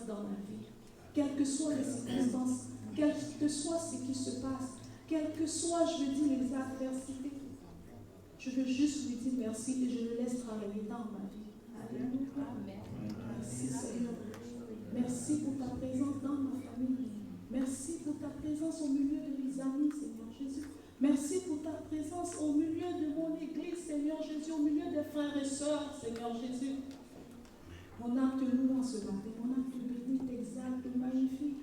Dans ma vie, quelles que soient les circonstances, quel que soit ce qui se passe, quelles que soient, je veux dire, les adversités, je veux juste lui dire merci et je le laisse travailler dans ma vie. Alléluia. Merci Seigneur. Merci pour ta présence dans ma famille. Merci pour ta présence au milieu de mes amis, Seigneur Jésus. Merci pour ta présence au milieu de mon église, Seigneur Jésus, au milieu des frères et sœurs, Seigneur Jésus. Mon âme te loue en ce matin, mon âme te bénit, t'exalte, te magnifie.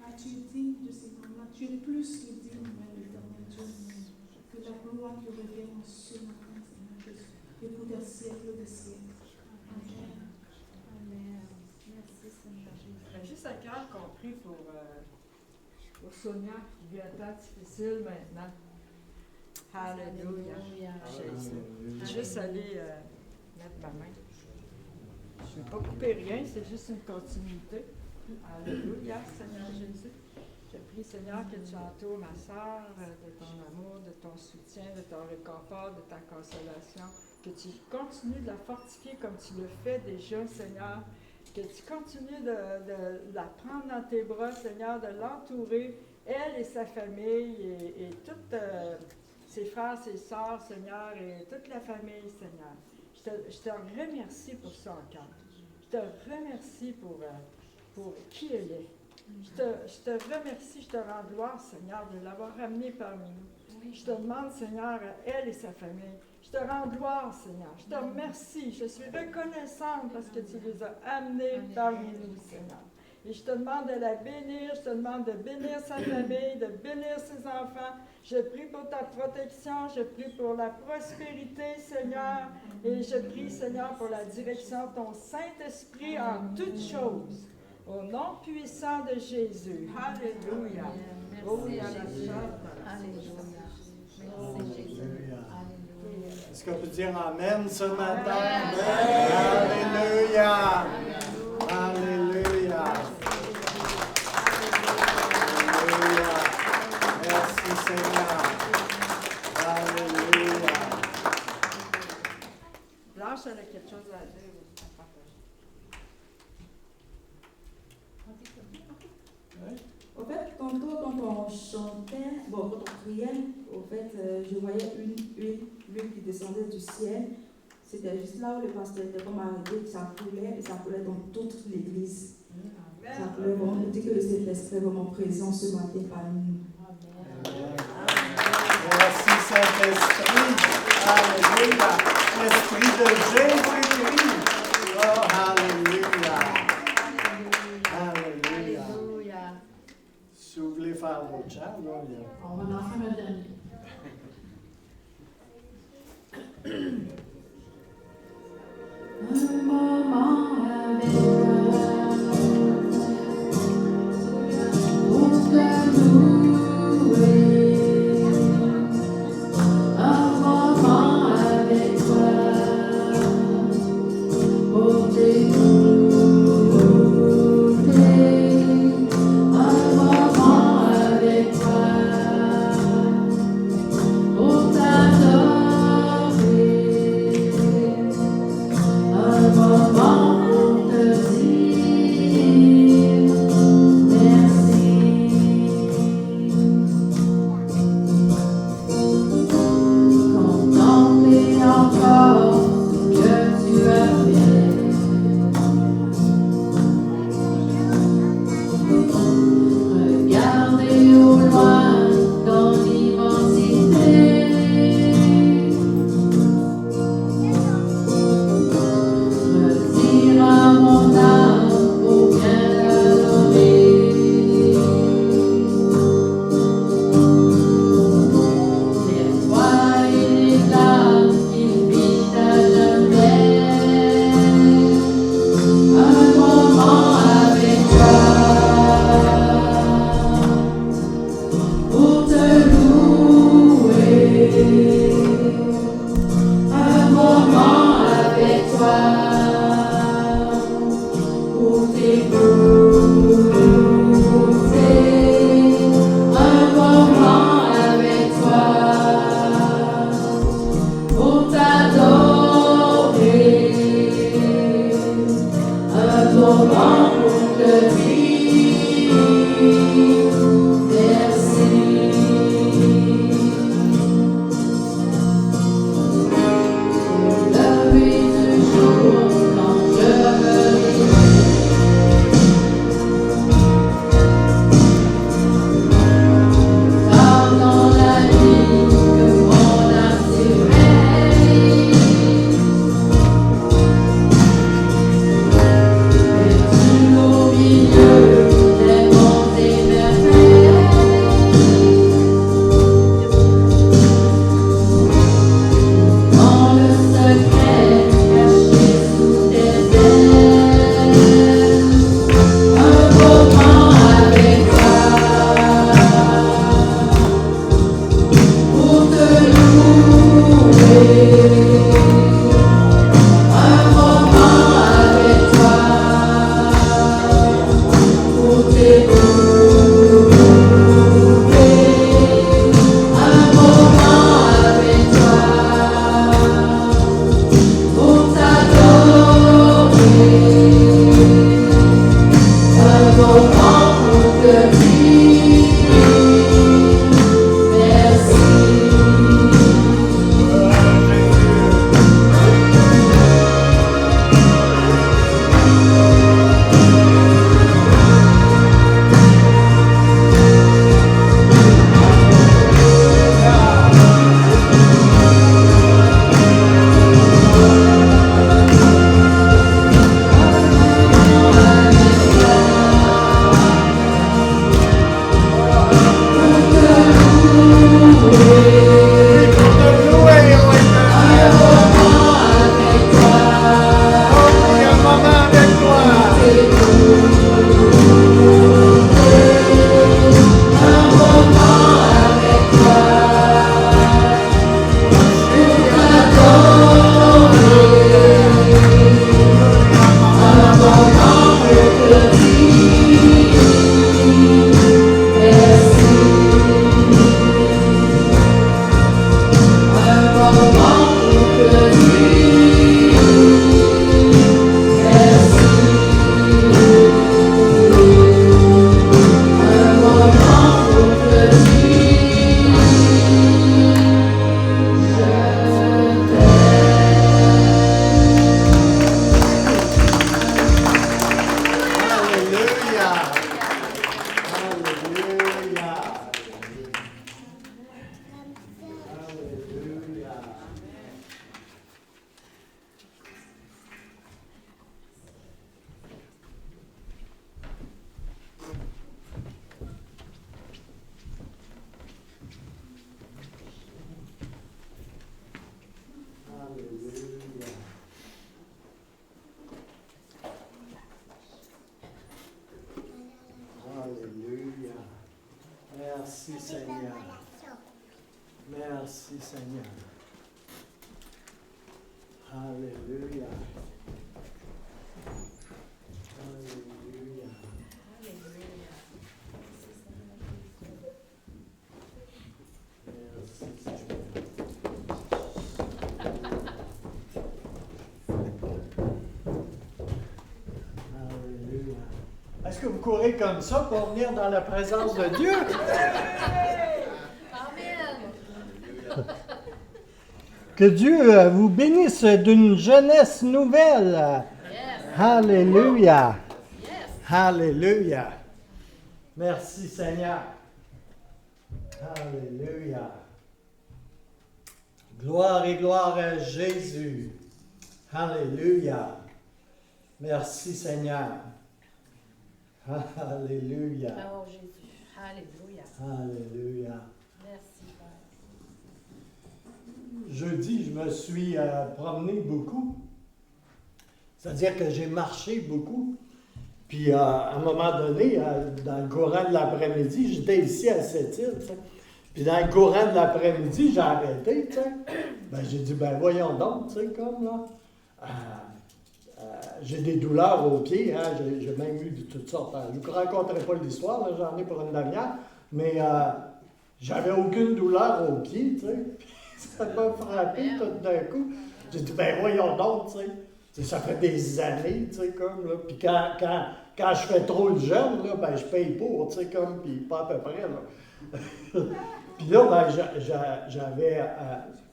Ah, tu es digne de ces moments-là, tu es plus que digne, l'éternel Dieu. Que la gloire te revienne en ce matin, Seigneur Jésus, et pour des siècles des siècles. Amen. Amen. Merci, Seigneur Jésus. Juste à cœur qu'on prie pour Sonia qui vit un temps difficile maintenant. Alléluia. Jésus. Juste aller mettre ma main. Je ne vais pas couper rien, c'est juste une continuité. Alléluia, Seigneur Jésus. Je prie, Seigneur, que tu entoures ma sœur de ton amour, de ton soutien, de ton réconfort, de ta consolation. Que tu continues de la fortifier comme tu le fais déjà, Seigneur. Que tu continues de la prendre dans tes bras, Seigneur, de l'entourer, elle et sa famille, et toutes ses frères, ses sœurs, Seigneur, et toute la famille, Seigneur. Je te remercie pour ça encore. Je te remercie pour qui elle est. Je te remercie, je te rends gloire, Seigneur, de l'avoir ramenée parmi nous. Je te demande, Seigneur, à elle et sa famille. Je te rends gloire, Seigneur. Je te remercie. Je suis reconnaissante parce que tu les as amenés parmi nous, Seigneur. Et je te demande de la bénir, je te demande de bénir sa famille, de bénir ses enfants. Je prie pour ta protection, je prie pour la prospérité, Seigneur. Et je prie, Seigneur, pour la direction de ton Saint-Esprit en toutes choses. Au nom puissant de Jésus. Alléluia. Merci, Jésus. Alléluia. Merci, Jésus. Alléluia. Est-ce qu'on peut dire Amen ce matin? Amen. Alléluia. Alléluia. Alléluia. Merci Seigneur. Alléluia. Blanche, elle a quelque chose à dire. Au fait, tantôt, quand on chantait, quand on priait, au fait, je voyais une huile qui descendait du ciel. C'était juste là où le pasteur était comme arrêté, ça coulait et ça coulait dans toute l'église. Ça coulait vraiment. On dit que le Saint-Esprit est vraiment présent ce matin parmi nous. Merci Saint-Esprit. Alléluia. Esprit de Jésus-Christ. Oh, alléluia. Alléluia. Si vous voulez faire l'autre chant, là, On va en faire un dernier. Un moment avec toi, pour te louer. Un moment avec toi, pour t'écouter. Un moment Merci Seigneur. Merci Seigneur. Alléluia. Alléluia. Merci Seigneur. Alléluia. Est-ce que vous courez comme ça pour venir dans la présence de Dieu? Que Dieu vous bénisse d'une jeunesse nouvelle. Yes. Alléluia. Yes. Alléluia. Merci Seigneur. Alléluia. Gloire et gloire à Jésus. Alléluia. Merci Seigneur. Alléluia. Oh Jésus. Alléluia. Alléluia. Merci Père. Jeudi, je me suis promené beaucoup. C'est-à-dire que j'ai marché beaucoup. Puis à un moment donné, dans le courant de l'après-midi, j'étais ici à Sept-Îles, tu sais. Puis dans le courant de l'après-midi, j'ai arrêté, tu sais. Ben, j'ai dit, ben voyons donc, tu sais, comme là. J'ai des douleurs aux pieds, hein, j'ai même eu de toutes sortes. Je ne vous raconterai pas l'histoire, là, j'en ai pour une demi-heure, mais j'avais aucune douleur aux pieds, tu sais. Ça m'a frappé tout d'un coup. J'ai dit, ben voyons donc, tu sais. Ça fait des années, tu sais, comme là. Puis quand quand je fais trop de jeûne, là, ben, je paye pour, tu sais, comme, puis pas à peu près, là. Puis là, ben, j'avais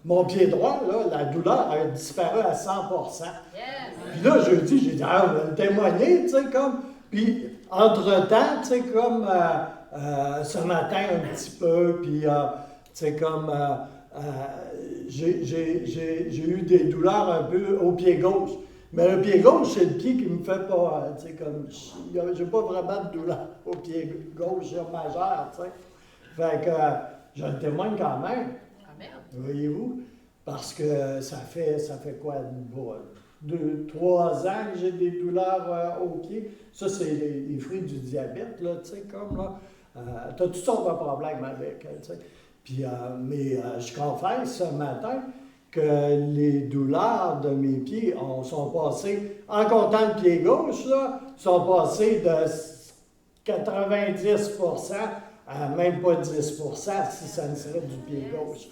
mon pied droit, là, la douleur a disparu à 100%. Puis là, jeudi, j'ai dit, on va le témoigner, tu sais, comme. Puis, entre-temps, tu sais, comme ce matin un petit peu, puis, tu sais, comme. J'ai eu des douleurs un peu au pied gauche. Mais le pied gauche, c'est le pied qui me fait pas, tu sais, comme. J'ai pas vraiment de douleur au pied gauche majeur, tu sais. Fait que je le témoigne quand même. Amen. Voyez-vous? Parce que ça fait quoi? 2-3 ans que j'ai des douleurs au pied. Ça, c'est les fruits du diabète, là, tu sais, comme là. Tu as toutes sortes de problèmes avec, tu sais. Puis, mais je confesse ce matin que les douleurs de mes pieds sont passées, en comptant le pied gauche, là, sont passées de 90% à même pas 10% si ça ne serait du pied gauche.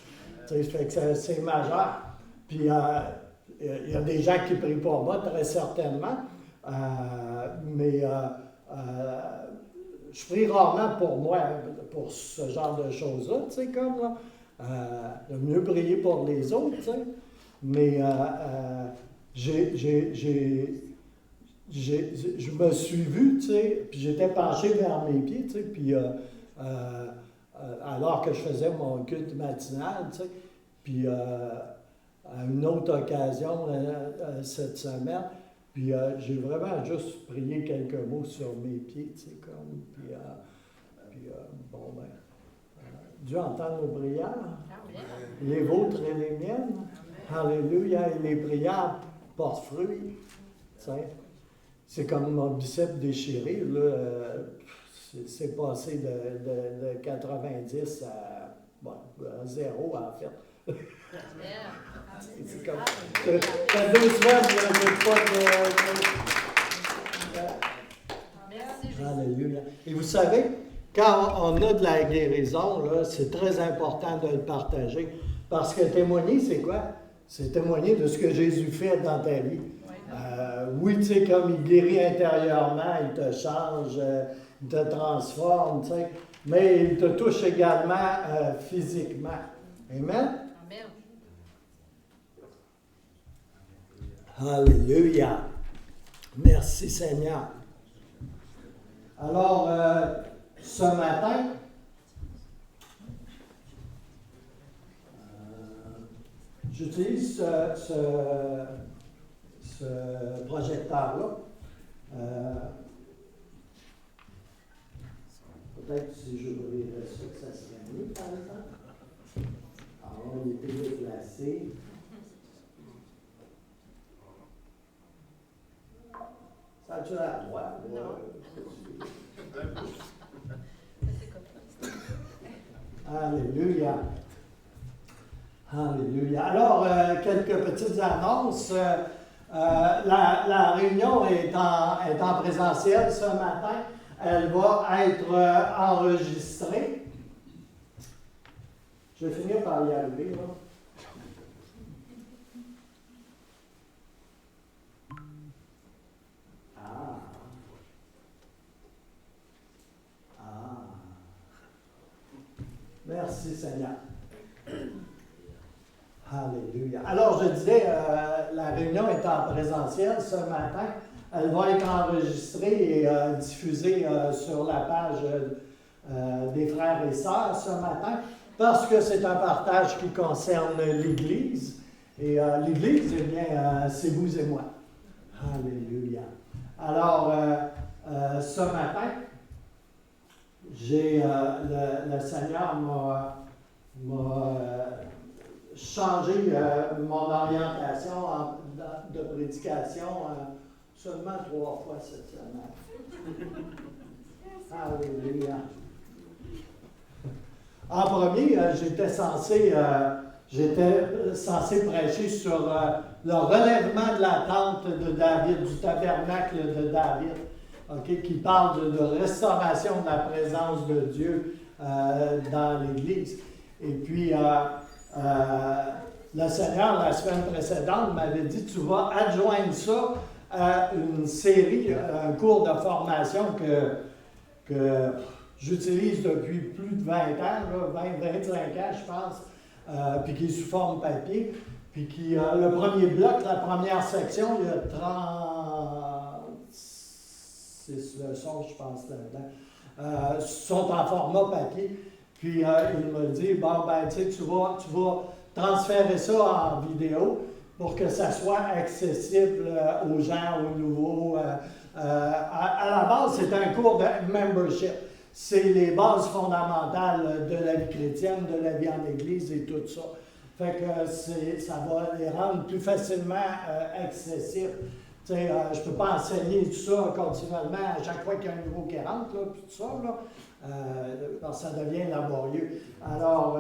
Tu sais, fait que c'est majeur. Puis, il y a des gens qui prient pour moi, très certainement, mais je prie rarement pour moi, pour ce genre de choses-là, tu sais, comme là. Il mieux prier pour les autres, tu sais. Mais je me suis vu, tu sais, puis j'étais penché vers mes pieds, tu sais, puis alors que je faisais mon culte matinal, tu sais, puis à une autre occasion cette semaine, puis j'ai vraiment juste prié quelques mots sur mes pieds, tu sais, comme, puis bon, ben, Dieu entend nos prières, les vôtres et les miennes. Alléluia, et les prières portent fruit. C'est comme mon biceps déchiré, là, c'est passé de 90 à 0 en fait. C'est comme. Ça 2 semaines, j'ai pas de. Alléluia. Et vous savez, quand on a de la guérison, là, c'est très important de le partager. Parce que témoigner, c'est quoi? C'est témoigner de ce que Jésus fait dans ta vie. Oui, tu sais, comme il guérit intérieurement, il te change, il te transforme, tu sais, mais il te touche également physiquement. Amen? Amen. Alléluia. Merci Seigneur. Alors, ce matin, j'utilise ce projecteur-là. Peut-être si j'ouvrirais ça, que ça serait mieux, par exemple. Alors, il était déplacé. Ça a-tu l'air droit? Alléluia. Alléluia. Alors, quelques petites annonces. La réunion est en présentiel ce matin. Elle va être enregistrée. Je vais finir par y arriver, là. Merci Seigneur. Alléluia. Alors, je disais, la réunion est en présentiel ce matin. Elle va être enregistrée et diffusée sur la page des frères et sœurs ce matin parce que c'est un partage qui concerne l'Église. Et l'Église, eh bien, c'est vous et moi. Alléluia. Alors, ce matin, le Seigneur m'a changé mon orientation de prédication seulement 3 fois cette semaine. Alléluia. En premier, j'étais censé prêcher sur le relèvement de la tente de David, du tabernacle de David. Okay, qui parle de restauration de la présence de Dieu dans l'Église. Et puis, le Seigneur, la semaine précédente, m'avait dit, tu vas adjoindre ça à une série, un cours de formation que j'utilise depuis plus de 20 ans, 20-25 ans, je pense, puis qui est sous forme papier. Puis le premier bloc, la première section, il y a 36 leçons, je pense, là-dedans, sont en format papier. Puis il m'a dit, bon, ben, tu sais, tu vas transférer ça en vidéo pour que ça soit accessible aux gens, aux nouveaux. À la base, c'est un cours de membership. C'est les bases fondamentales de la vie chrétienne, de la vie en Église et tout ça. Fait que ça va les rendre plus facilement accessibles. Je ne peux pas enseigner tout ça continuellement à chaque fois qu'il y a un nouveau qui rentre, là, puis tout ça, là, parce que ça devient laborieux. Alors,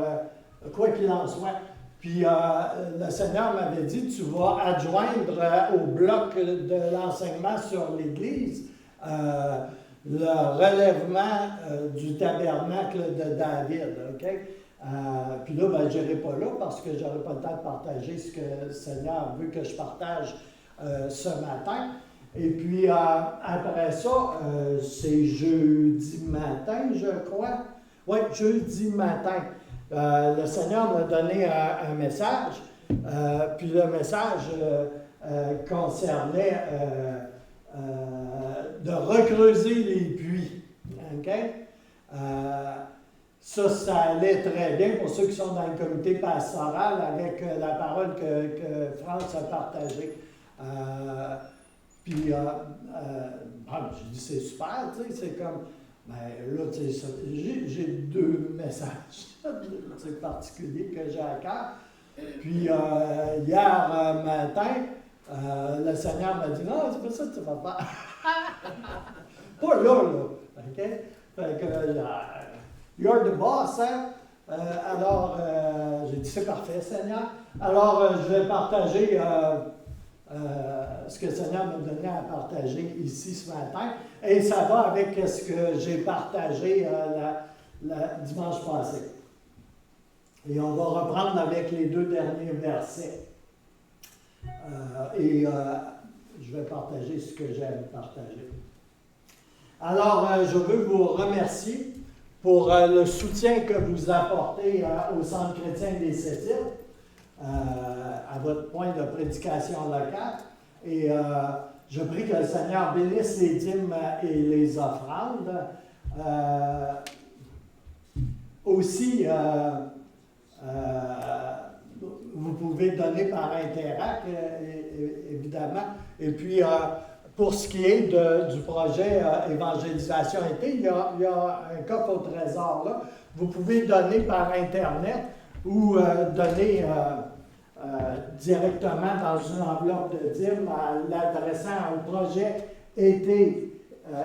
quoi qu'il en soit, puis le Seigneur m'avait dit, tu vas adjoindre au bloc de l'enseignement sur l'Église le relèvement du tabernacle de David, OK? Puis là, ben, je n'irai pas là parce que je n'aurai pas le temps de partager ce que le Seigneur veut que je partage ce matin. Et puis, après ça, c'est jeudi matin, je crois. Oui, jeudi matin. Le Seigneur m'a donné un message. Puis le message concernait de recreuser les puits. OK? Ça allait très bien pour ceux qui sont dans le comité pastoral avec la parole que France a partagée. Puis, j'ai dit, c'est super, tu sais, c'est comme, ben là, tu sais, j'ai deux messages particuliers que j'ai à cœur. Puis, hier matin, le Seigneur m'a dit, non, c'est pas ça que tu vas faire. Pas là, OK? Fait que, you're the boss, hein? Alors, j'ai dit, c'est parfait, Seigneur. Alors, je vais partager ce que le Seigneur m'a donné à partager ici ce matin. Et ça va avec ce que j'ai partagé dimanche passé. Et on va reprendre avec les deux derniers versets. Je vais partager ce que j'aime partager. Alors, je veux vous remercier pour le soutien que vous apportez au Centre chrétien des Sept-Îles, à votre point de prédication locale. Et je prie que le Seigneur bénisse les dîmes et les offrandes. Aussi, vous pouvez donner par Interac, évidemment. Et puis, pour ce qui est du projet Évangélisation été, il y a un coffre au trésor là. Vous pouvez donner par Internet ou donner directement dans une enveloppe de dîmes en l'adressant au projet été,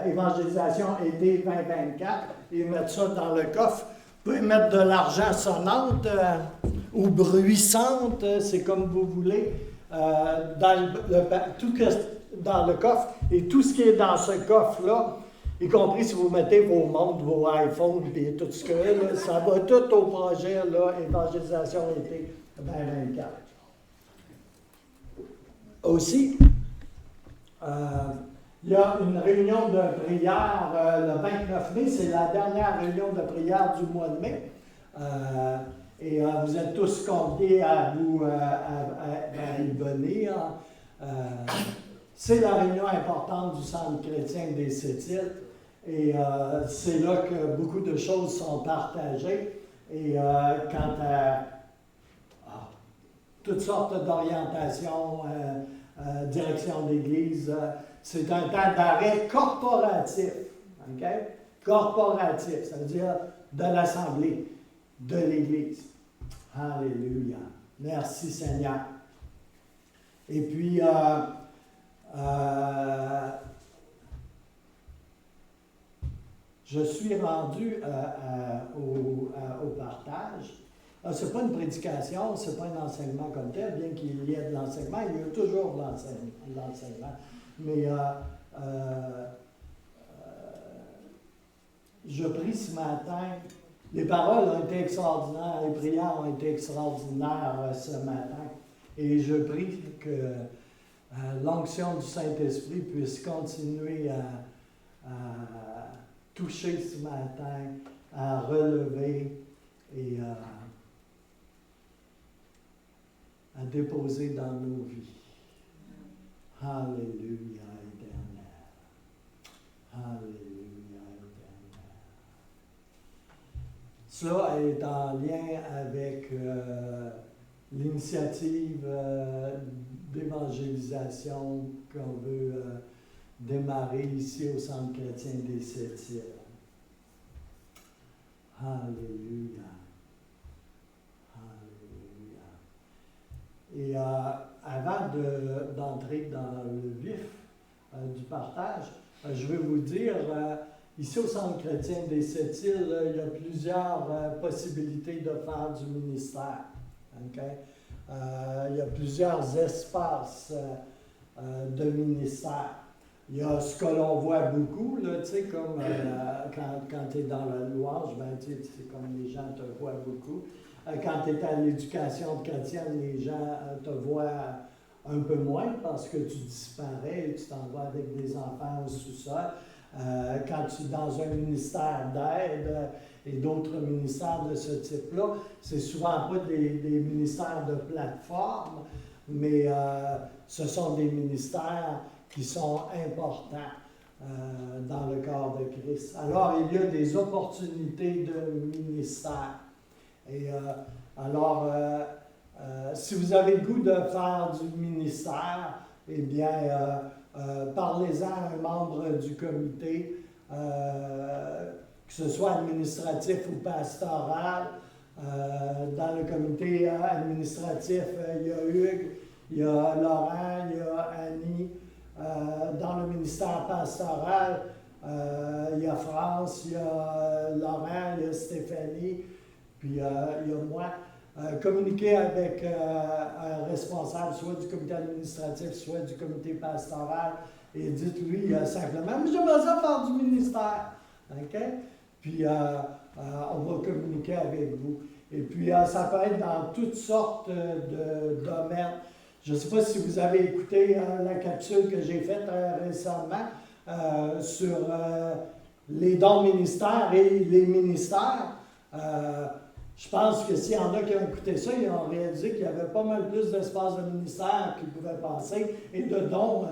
Évangélisation été 2024 et mettre ça dans le coffre. Vous pouvez mettre de l'argent sonnante ou bruissante, c'est comme vous voulez, dans le coffre. Et tout ce qui est dans ce coffre-là, y compris si vous mettez vos montres, vos iPhones et tout ce que là, ça va tout au projet là, Évangélisation été 2024. Aussi, il y a une réunion de prière le 29 mai, c'est la dernière réunion de prière du mois de mai. Et vous êtes tous conviés à y venir. C'est la réunion importante du Centre chrétien des Sept-Îles. Et c'est là que beaucoup de choses sont partagées. Et quant à toutes sortes d'orientations, direction d'église, c'est un temps d'arrêt corporatif. OK? Corporatif, ça veut dire de l'Assemblée, de l'Église. Alléluia. Merci Seigneur. Et puis, je suis rendu au partage. Ce n'est pas une prédication, ce n'est pas un enseignement comme tel, bien qu'il y ait de l'enseignement, il y a toujours de l'enseignement. Mais je prie ce matin, les paroles ont été extraordinaires, les prières ont été extraordinaires ce matin. Et je prie que l'onction du Saint-Esprit puisse continuer à toucher ce matin, à relever et à déposer dans nos vies. Alléluia éternel. Alléluia éternel. Cela est en lien avec l'initiative d'évangélisation qu'on veut démarrer ici au Centre chrétien des Sept-Îles. Alléluia. Alléluia. Et avant d'entrer dans le vif du partage, je vais vous dire, ici au Centre chrétien des Sept-Îles, il y a plusieurs possibilités de faire du ministère. Okay? Il y a plusieurs espaces de ministère. Il y a ce que l'on voit beaucoup, là, tu sais, comme quand tu es dans la louange, ben, tu sais, c'est comme les gens te voient beaucoup. Quand tu es à l'éducation chrétienne, les gens te voient un peu moins parce que tu disparais et tu t'en vas avec des enfants au sous-sol. Quand tu es dans un ministère d'aide et d'autres ministères de ce type-là, c'est souvent pas des ministères de plateforme, mais ce sont des ministères qui sont importants dans le corps de Christ. Alors, il y a des opportunités de ministère. Et si vous avez le goût de faire du ministère, eh bien, parlez-en à un membre du comité, que ce soit administratif ou pastoral. Dans le comité administratif, il y a Hugues, il y a Laurent, il y a Annie. Dans le ministère pastoral, il y a France, il y a Laurent, il y a Stéphanie, puis il y a moi. Communiquez avec un responsable, soit du comité administratif, soit du comité pastoral, et dites-lui simplement, mais j'aimerais ça faire du ministère. Okay? Puis on va communiquer avec vous. Et puis ça peut être dans toutes sortes de domaines. Je ne sais pas si vous avez écouté la capsule que j'ai faite récemment sur les dons ministères et les ministères. Je pense que s'il y en a qui ont écouté ça, ils ont réalisé qu'il y avait pas mal plus d'espace de ministère qu'ils pouvaient penser et de dons,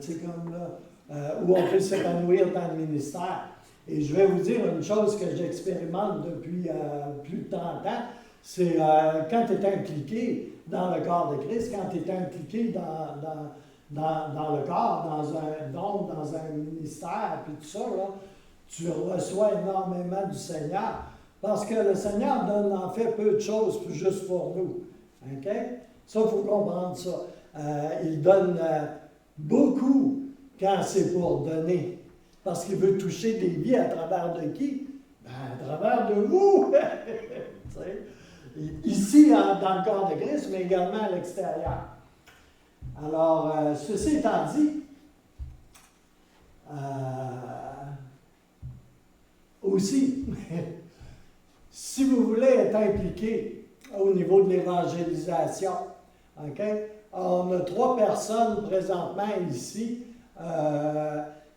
tu sais, comme là, où on peut s'épanouir dans le ministère. Et je vais vous dire une chose que j'expérimente depuis plus de 30 ans, c'est quand tu es impliqué dans le corps de Christ, quand tu es impliqué dans le corps, dans un don, dans un ministère, puis tout ça, là, tu reçois énormément du Seigneur. Parce que le Seigneur donne en fait peu de choses juste pour nous. Okay? Ça, il faut comprendre ça. Il donne beaucoup quand c'est pour donner. Parce qu'il veut toucher des vies à travers de qui? Ben, à travers de vous! Ici, dans le corps de Christ, mais également à l'extérieur. Alors, ceci étant dit, aussi, si vous voulez être impliqué au niveau de l'évangélisation, okay, on a 3 personnes présentement ici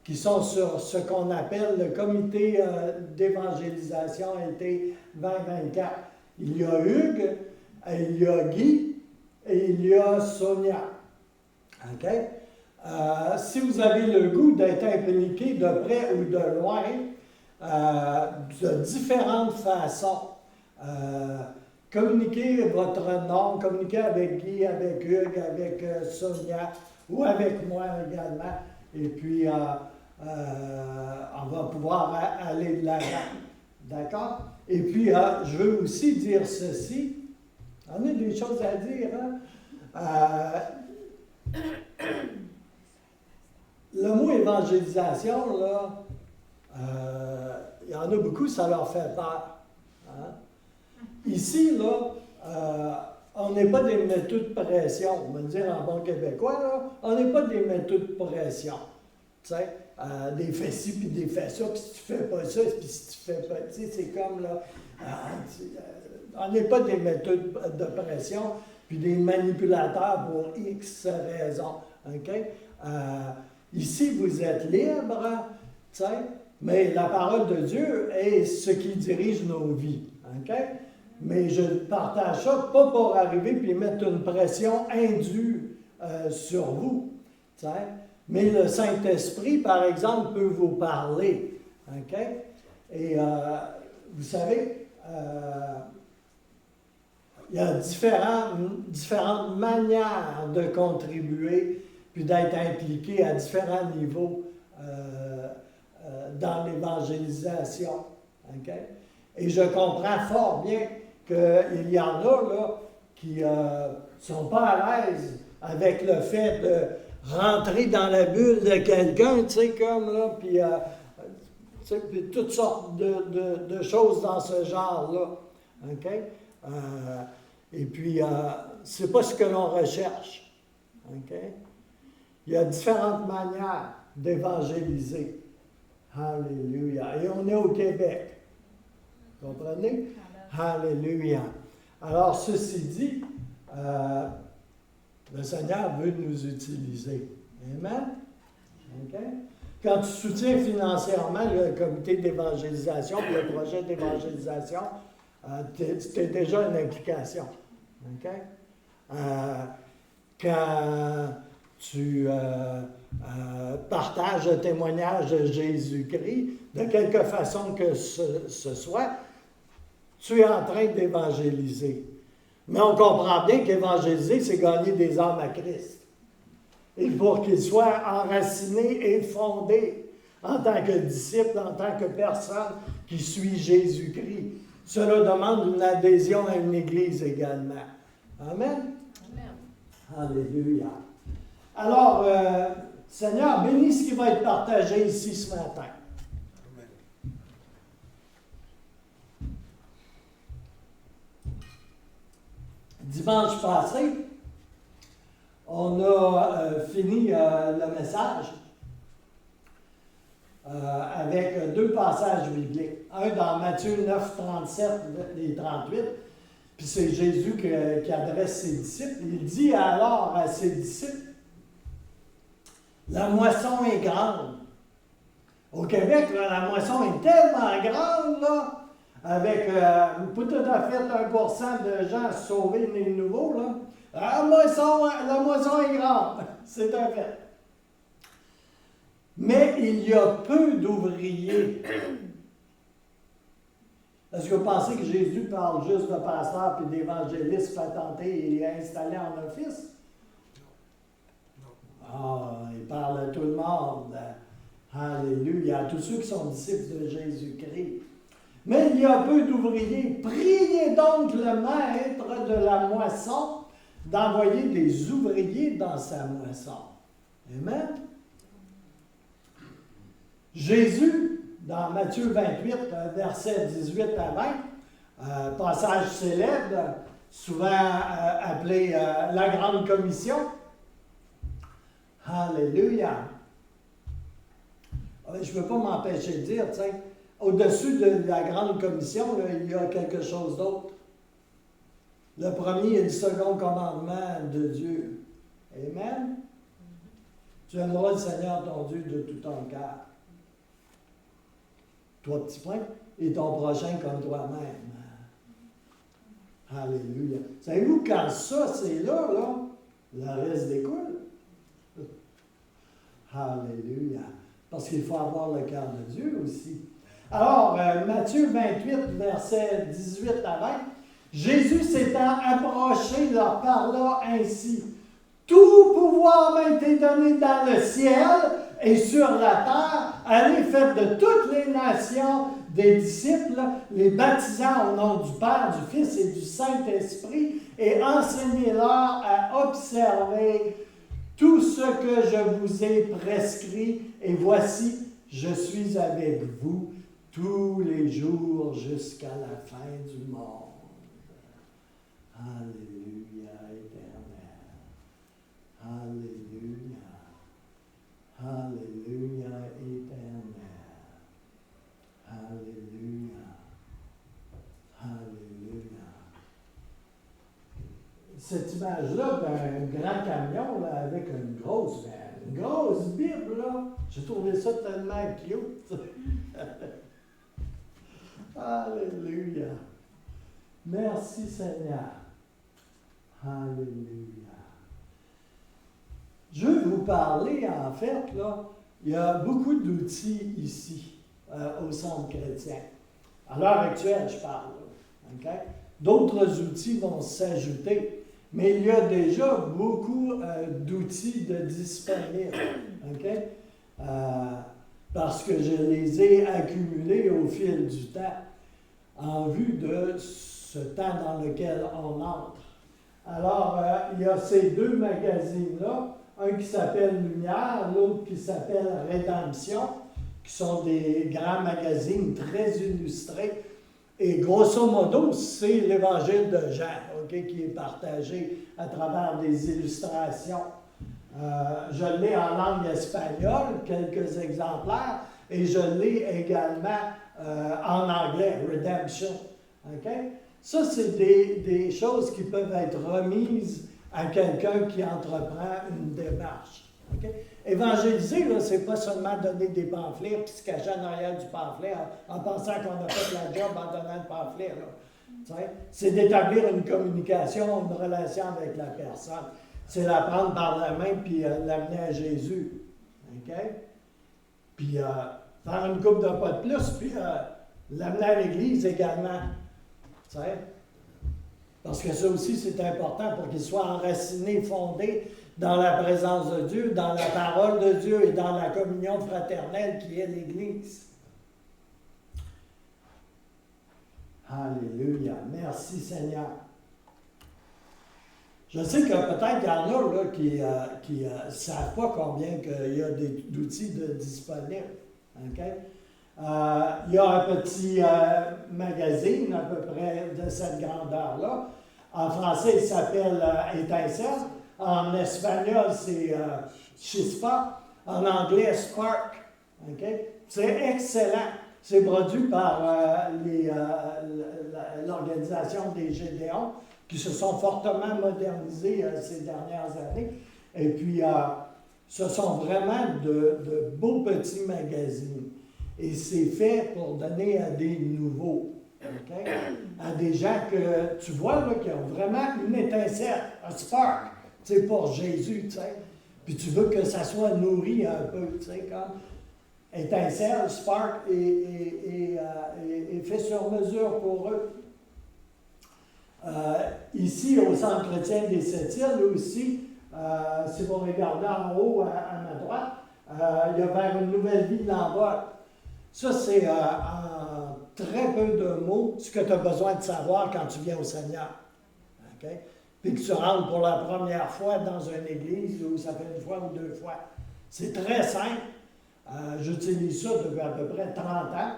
qui sont sur ce qu'on appelle le comité d'évangélisation été 2024. Il y a Hugues, il y a Guy et il y a Sonia. Okay? Si vous avez le goût d'être impliqué de près ou de loin, de différentes façons, communiquez votre nom, communiquez avec Guy, avec Hugues, avec Sonia ou avec moi également. Et puis, on va pouvoir aller de l'avant. D'accord? Et puis, je veux aussi dire ceci. On a des choses à dire, hein? Le mot évangélisation, là, il y en a beaucoup, ça leur fait peur. Hein? Ici, là, on n'est pas des méthodes de pression. On va dire en bon québécois, là, on n'est pas des méthodes de pression. Tu sais, des fais ci, puis des fais ça, puis si tu fais pas ça, puis si tu fais pas, tu sais, c'est comme, là, on n'est pas des méthodes de pression. puis des manipulateurs pour X raisons. OK? Ici, vous êtes libre, tu sais, mais la parole de Dieu est ce qui dirige nos vies. OK? Mais je partage ça pas pour arriver puis mettre une pression indue sur vous. Tu sais? Mais le Saint-Esprit, par exemple, peut vous parler. OK? Et vous savez, il y a différentes manières de contribuer puis d'être impliqué à différents niveaux dans l'évangélisation. OK? Et je comprends fort bien qu'il y en a là, qui ne sont pas à l'aise avec le fait de rentrer dans la bulle de quelqu'un, tu sais, comme là, puis toutes sortes de choses dans ce genre-là. OK? Et puis, c'est pas ce que l'on recherche. OK? Il y a différentes manières d'évangéliser. Alléluia. Et on est au Québec. Comprenez? Alléluia. Alors, ceci dit, le Seigneur veut nous utiliser. Amen? OK? Quand tu soutiens financièrement le comité d'évangélisation, le projet d'évangélisation, c'est déjà une implication. OK? Quand tu partages le témoignage de Jésus-Christ, de quelque façon que ce soit, tu es en train d'évangéliser. Mais on comprend bien qu'évangéliser, c'est gagner des âmes à Christ. Et pour qu'il soit enraciné et fondé en tant que disciple, en tant que personne qui suit Jésus-Christ. Cela demande une adhésion à une église également. Amen? Amen. Alléluia. Alors, Seigneur, bénis ce qui va être partagé ici ce matin. Dimanche passé, on a fini le message avec deux passages bibliques. Un dans Matthieu 9, 37 et 38, puis c'est Jésus qui adresse ses disciples. Il dit alors à ses disciples, « La moisson est grande. » Au Québec, là, la moisson est tellement grande, là, avec pas tout à fait 1% de gens sauvés nés de nouveau, là. La moisson est grande, c'est un fait. Mais il y a peu d'ouvriers. Est-ce que vous pensez que Jésus parle juste de pasteurs et d'évangélistes patentés et installés en office? Ah, il parle à tout le monde. Alléluia. À tous ceux qui sont disciples de Jésus-Christ. Mais il y a peu d'ouvriers. Priez donc le maître de la moisson d'envoyer des ouvriers dans sa moisson. Amen. Jésus, dans Matthieu 28, versets 18 à 20, passage célèbre, souvent appelé la Grande Commission. Alléluia. Je ne peux pas m'empêcher de dire, tu sais, au-dessus de la Grande Commission, là, il y a quelque chose d'autre. Le premier et le second commandement de Dieu. Amen. Tu aimeras le Seigneur ton Dieu de tout ton cœur. Trois petits points. Et ton prochain comme toi-même. Alléluia. Savez-vous, quand ça, c'est là, le reste découle. Alléluia. Parce qu'il faut avoir le cœur de Dieu aussi. Alors, Matthieu 28, versets 18 à 20, Jésus s'étant approché leur parla ainsi. Tout pouvoir m'a été donné dans le ciel et sur la terre. Allez, faites de toutes les nations des disciples, les baptisant au nom du Père, du Fils et du Saint-Esprit, et enseignez-leur à observer tout ce que je vous ai prescrit. Et voici, je suis avec vous tous les jours jusqu'à la fin du monde. Alléluia éternel. Alléluia. Alléluia éternel. Alléluia. Alléluia. cette image-là d'un grand camion là, avec une grosse Bible, là. J'ai trouvé ça tellement cute. Alléluia. Merci Seigneur. Alléluia. Je veux vous parler, en fait, là, il y a beaucoup d'outils ici, au Centre chrétien. À l'heure actuelle, je parle. Okay? D'autres outils vont s'ajouter, mais il y a déjà beaucoup d'outils de disponibles. Okay? Parce que je les ai accumulés au fil du temps, en vue de ce temps dans lequel on entre. Alors, il y a ces deux magazines-là, un qui s'appelle Lumière, l'autre qui s'appelle Rédemption, qui sont des grands magazines très illustrés. Et grosso modo, c'est l'Évangile de Jean, okay, qui est partagé à travers des illustrations. Je l'ai en langue espagnole, quelques exemplaires, et je l'ai également en anglais, Redemption. Okay? Ça, c'est des choses qui peuvent être remises à quelqu'un qui entreprend une démarche. Okay? Évangéliser, ce n'est pas seulement donner des pamphlets puis se cacher en arrière du pamphlet en pensant qu'on a fait la job en donnant le pamphlet. C'est d'établir une communication, une relation avec la personne. C'est la prendre par la main puis l'amener à Jésus. Okay? Puis faire une coupe de pas de plus, puis l'amener à l'Église également. T'sais? Parce que ça aussi, c'est important pour qu'il soit enraciné, fondé dans la présence de Dieu, dans la parole de Dieu et dans la communion fraternelle qui est l'Église. Alléluia. Merci Seigneur. Je sais que peut-être qu'il y en a là, qui ne savent pas combien il y a d'outils disponibles. Okay? Il y a un petit magazine à peu près de cette grandeur-là. En français, il s'appelle Étincelle. En espagnol, c'est Chispa. En anglais, Spark. Okay? C'est excellent. C'est produit par l'organisation des Gédéons, qui se sont fortement modernisés ces dernières années. Et puis, ce sont vraiment de beaux petits magazines. Et c'est fait pour donner à des nouveaux, okay? À des gens que tu vois là, qui ont vraiment une étincelle, un spark, c'est pour Jésus, tu sais. Puis tu veux que ça soit nourri un peu, tu sais, comme étincelle, spark et fait sur mesure pour eux. Ici, au Centre chrétien des Sept-Îles aussi, si vous regardez en haut à ma droite, il y a vers une nouvelle vie de l'envol. Ça, c'est en très peu de mots ce que tu as besoin de savoir quand tu viens au Seigneur. Okay? Puis que tu rentres pour la première fois dans une église où ça fait une fois ou deux fois. C'est très simple. J'utilise ça depuis à peu près 30 ans.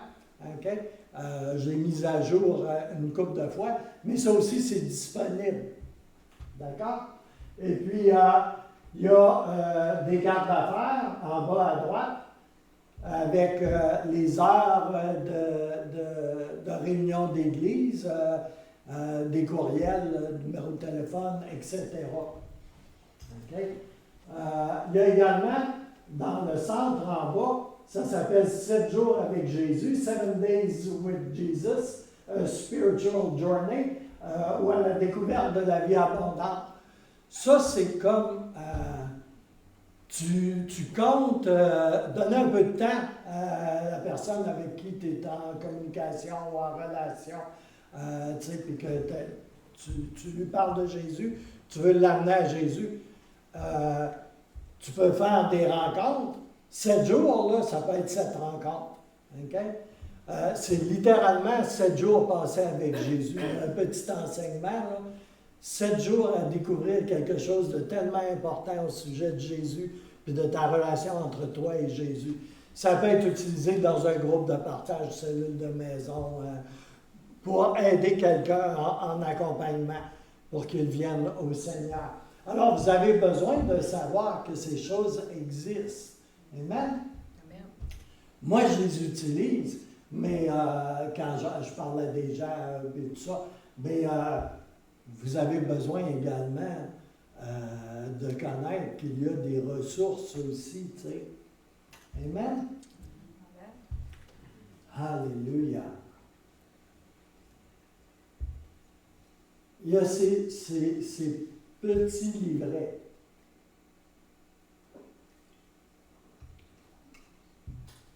Okay? J'ai mis à jour une couple de fois, mais ça aussi, c'est disponible. D'accord? Et puis, il y a des cartes d'affaires en bas à droite, avec les heures de réunion d'église, des courriels, numéro de téléphone, etc. Okay? Il y a également, dans le centre en bas, ça s'appelle 7 jours avec Jésus, 7 Days with Jesus, a Spiritual Journey, ou à la découverte de la vie abondante. Ça, c'est comme tu comptes donner un peu de temps à la personne avec qui tu es en communication ou en relation, puis que tu lui parles de Jésus, tu veux l'amener à Jésus. Tu peux faire des rencontres. 7 jours, là, ça peut être 7 rencontres. Okay? C'est littéralement 7 jours passés avec Jésus. Un petit enseignement, là. 7 jours à découvrir quelque chose de tellement important au sujet de Jésus puis de ta relation entre toi et Jésus. Ça peut être utilisé dans un groupe de partage, cellule de maison, pour aider quelqu'un en accompagnement pour qu'il vienne au Seigneur. Alors, vous avez besoin de savoir que ces choses existent. Amen? Amen. Moi, je les utilise, mais quand je parle à des gens et tout ça, mais vous avez besoin également de connaître qu'il y a des ressources aussi, tu sais. Amen? Alléluia. Il y a ces petits livrets.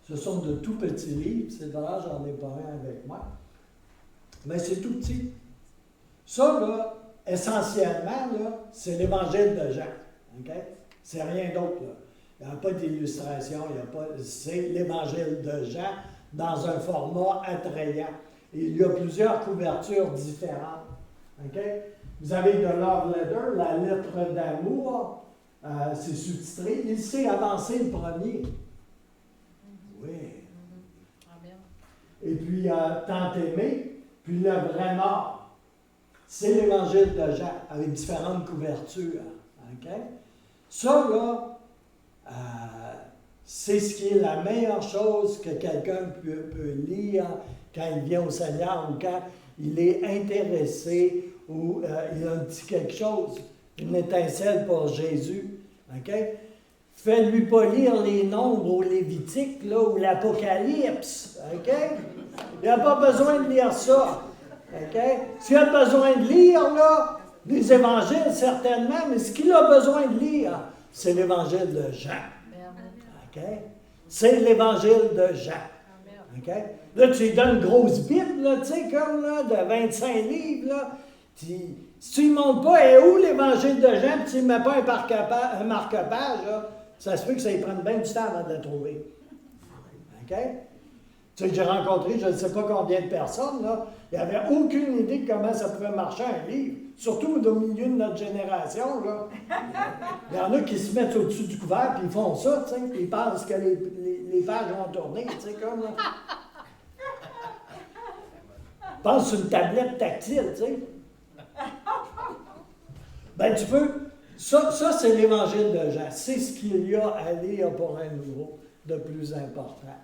Ce sont de tout petits livres. C'est vrai, j'en ai pas un avec moi. Mais c'est tout petit. Ça, là, essentiellement, là, c'est l'évangile de Jean. OK? C'est rien d'autre, là. Il n'y a pas d'illustration, c'est l'évangile de Jean dans un format attrayant. Et il y a plusieurs couvertures différentes. OK? Vous avez de Love Letter, la lettre d'amour, c'est sous-titré. Il s'est avancé le premier. Oui. Amen. Et puis, Tant aimé, puis Le vrai mort. C'est l'évangile de Jean, avec différentes couvertures. OK? Ça, là, c'est ce qui est la meilleure chose que quelqu'un peut lire quand il vient au Seigneur ou quand il est intéressé ou il a un petit quelque chose, une étincelle pour Jésus. OK? Fais-lui pas lire les Nombres au Lévitique là, ou l'Apocalypse. OK? Il n'a pas besoin de lire ça. OK? S'il a besoin de lire, là, les évangiles, certainement, mais ce qu'il a besoin de lire, c'est l'évangile de Jean. OK? C'est l'évangile de Jean. OK? Là, tu lui donnes une grosse Bible, là, tu sais, comme là, de 25 livres, là. Si tu ne montres pas, et où l'évangile de Jean, puis tu ne mets pas un marque-page, là, ça se peut que ça lui prenne bien du temps avant de le trouver. OK? Tu sais, j'ai rencontré, je ne sais pas combien de personnes, là, il n'y avait aucune idée de comment ça pouvait marcher un livre. Surtout au milieu de notre génération, là. Il y en a qui se mettent au-dessus du couvert, puis ils font ça, tu sais, puis ils pensent que les pages vont tourner, tu sais, comme là. Ils pensent sur une tablette tactile, tu sais. Ben, tu peux. Ça c'est l'évangile de Jean. C'est ce qu'il y a à lire pour un nouveau de plus important.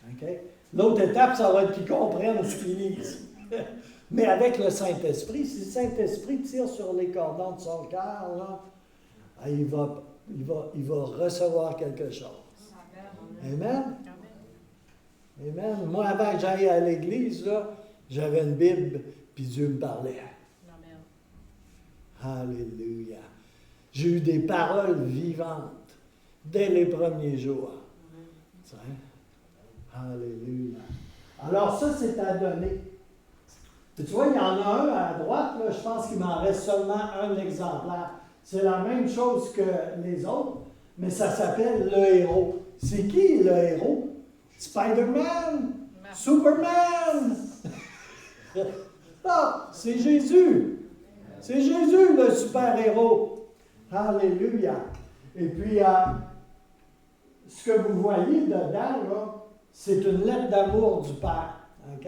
OK? L'autre étape, ça va être qu'ils comprennent ce qu'ils lisent. Mais avec le Saint-Esprit, si le Saint-Esprit tire sur les cordons de son cœur, là, il va recevoir quelque chose. Amen? Amen. Moi, avant que j'aille à l'église, là, j'avais une Bible, puis Dieu me parlait. Alléluia. J'ai eu des paroles vivantes dès les premiers jours. Alléluia. Alors ça, c'est à donner. Tu vois, il y en a un à droite, là, je pense qu'il m'en reste seulement un exemplaire. C'est la même chose que les autres, mais ça s'appelle le héros. C'est qui le héros? Spider-Man? Superman? Non, c'est Jésus. C'est Jésus le super-héros. Alléluia. Et puis, ce que vous voyez dedans, là, c'est une lettre d'amour du Père. OK?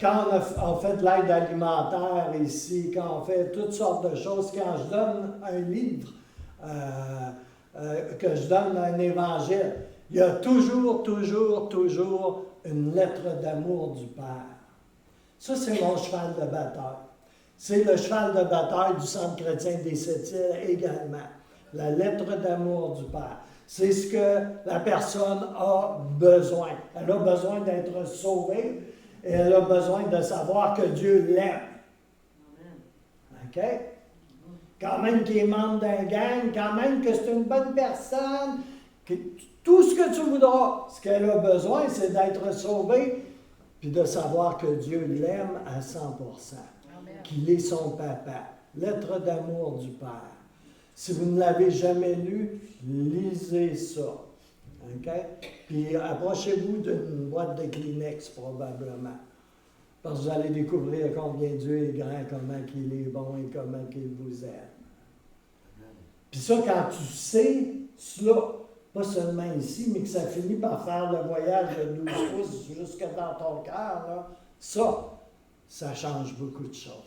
Quand on fait de l'aide alimentaire ici, quand on fait toutes sortes de choses, quand je donne un livre, que je donne un évangile, il y a toujours une lettre d'amour du Père. Ça, c'est mon cheval de bataille. C'est le cheval de bataille du Centre chrétien des Sept-Îles également. La lettre d'amour du Père. C'est ce que la personne a besoin. Elle a besoin d'être sauvée et elle a besoin de savoir que Dieu l'aime. OK? Quand même qu'il est membre d'un gang, quand même que c'est une bonne personne, tout ce que tu voudras. Ce qu'elle a besoin, c'est d'être sauvée puis de savoir que Dieu l'aime à 100%. Qu'il est son papa. Lettre d'amour du Père. Si vous ne l'avez jamais lu, lisez ça. OK? Puis approchez-vous d'une boîte de Kleenex, probablement. Parce que vous allez découvrir combien Dieu est grand, comment il est bon et comment il vous aime. Puis ça, quand tu sais cela, pas seulement ici, mais que ça finit par faire le voyage de 12 pouces jusque dans ton cœur, là, ça change beaucoup de choses.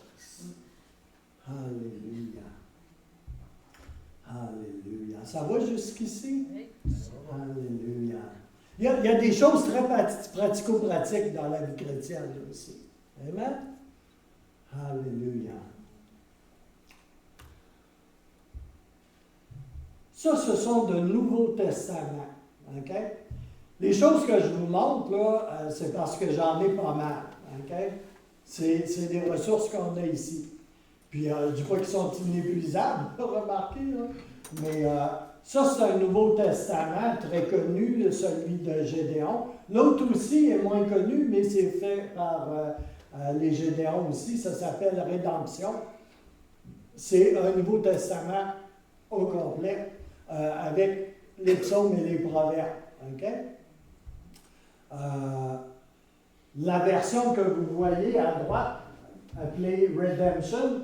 Alléluia. Alléluia. Ça va jusqu'ici? Alléluia. Il y a des choses très pratico-pratiques dans la vie chrétienne aussi. Amen? Alléluia. Ça, ce sont de Nouveaux Testaments. OK? Les choses que je vous montre, là, c'est parce que j'en ai pas mal. OK? C'est des ressources qu'on a ici. Puis, je ne dis pas qu'ils sont inépuisables, remarquez, là. Mais ça, c'est un Nouveau Testament très connu, celui de Gédéon. L'autre aussi est moins connu, mais c'est fait par les Gédéons aussi. Ça s'appelle Rédemption. C'est un Nouveau Testament au complet, avec les psaumes et les proverbes. OK? La version que vous voyez à droite, appelée Redemption,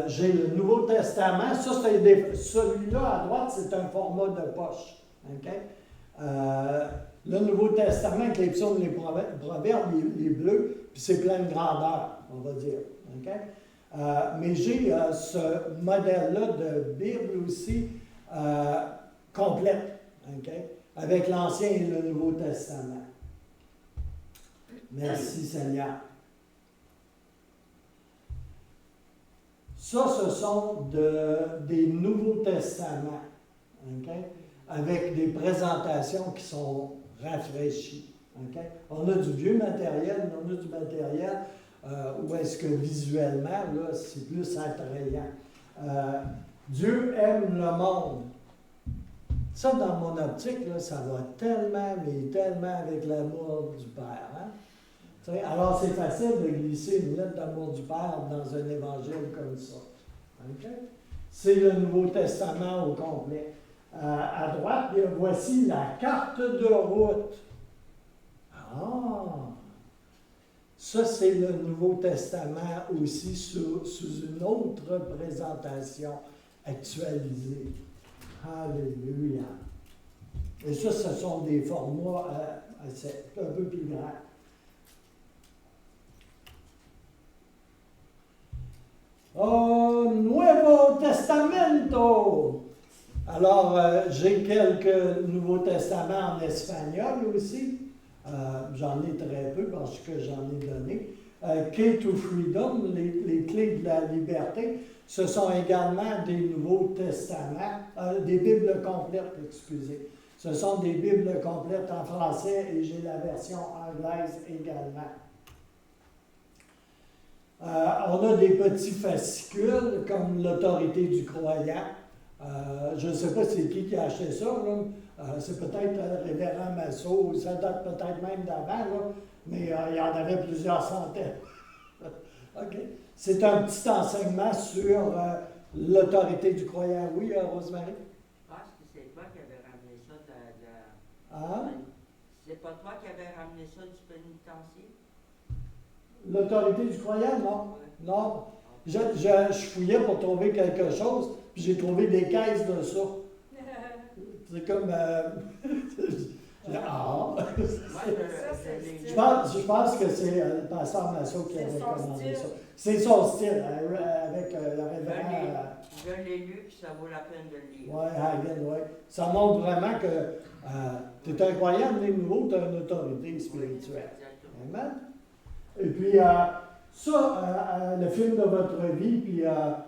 j'ai le Nouveau Testament. Ça, celui-là à droite, c'est un format de poche. OK? Le Nouveau Testament avec les psaumes et les proverbes, les bleus, puis c'est plein de grandeur, on va dire. OK? Mais j'ai ce modèle-là de Bible aussi complète, okay? Avec l'Ancien et le Nouveau Testament. Merci Seigneur. Ça, ce sont des Nouveaux Testaments, okay? Avec des présentations qui sont rafraîchies. Okay? On a du vieux matériel, mais on a du matériel où est-ce que visuellement, là, c'est plus attrayant. Dieu aime le monde. Ça, dans mon optique, là, ça va tellement, mais tellement avec l'amour du Père. Hein? Alors, c'est facile de glisser une lettre d'amour du Père dans un évangile comme ça. Okay? C'est le Nouveau Testament au complet. À droite, voici la carte de route. Ah! Ça, c'est le Nouveau Testament aussi sous une autre présentation actualisée. Alléluia. Et ça, ce sont des formats un peu plus grands. Oh, Nuevo Testamento! Alors, j'ai quelques Nouveaux Testaments en espagnol aussi. J'en ai très peu parce que j'en ai donné. Key to Freedom, les clés de la liberté, ce sont également des Nouveaux Testaments, des Bibles complètes, excusez. Ce sont des Bibles complètes en français et j'ai la version anglaise également. On a des petits fascicules comme l'autorité du croyant. Je ne sais pas c'est qui a acheté ça, là. C'est peut-être le révérend Massot, ça date peut-être même d'avant, là, mais il y en avait plusieurs centaines. OK. C'est un petit enseignement sur l'autorité du croyant. Oui, Rosemary? Je pense que c'est toi qui avais ramené ça Hein? C'est pas toi qui avais ramené ça du pénitencier? L'autorité du croyant, non. Ouais. Non. Je fouillais pour trouver quelque chose, puis j'ai trouvé des caisses de ça. C'est comme... Je pense que c'est le pasteur Massot qui avait commandé ça. C'est son style, avec le révérend... Je l'ai lu, puis ça vaut la peine de le lire. Oui, Hagen, oui. Ça montre vraiment que tu es un croyant, mais nouveau, tu as une autorité spirituelle. Oui, Amen. Et puis, ça, le film de votre vie, puis la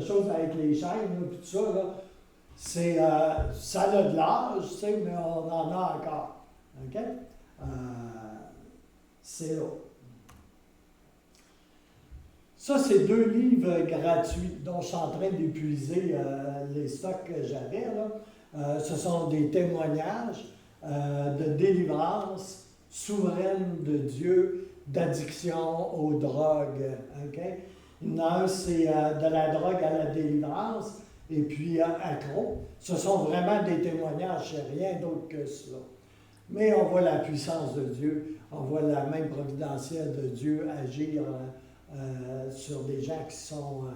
chose avec les chaînes, puis tout ça, là, c'est, ça a de l'âge, tu sais, mais on en a encore. OK? C'est là. Ça, c'est 2 livres gratuits dont je suis en train d'épuiser les stocks que j'avais. Là. Ce sont des témoignages de délivrance souveraine de Dieu, d'addiction aux drogues. Okay? Il y en a un, c'est de la drogue à la délivrance, et puis accro. Ce sont vraiment des témoignages, c'est rien d'autre que cela. Mais on voit la puissance de Dieu, on voit la main providentielle de Dieu agir sur des gens qui sont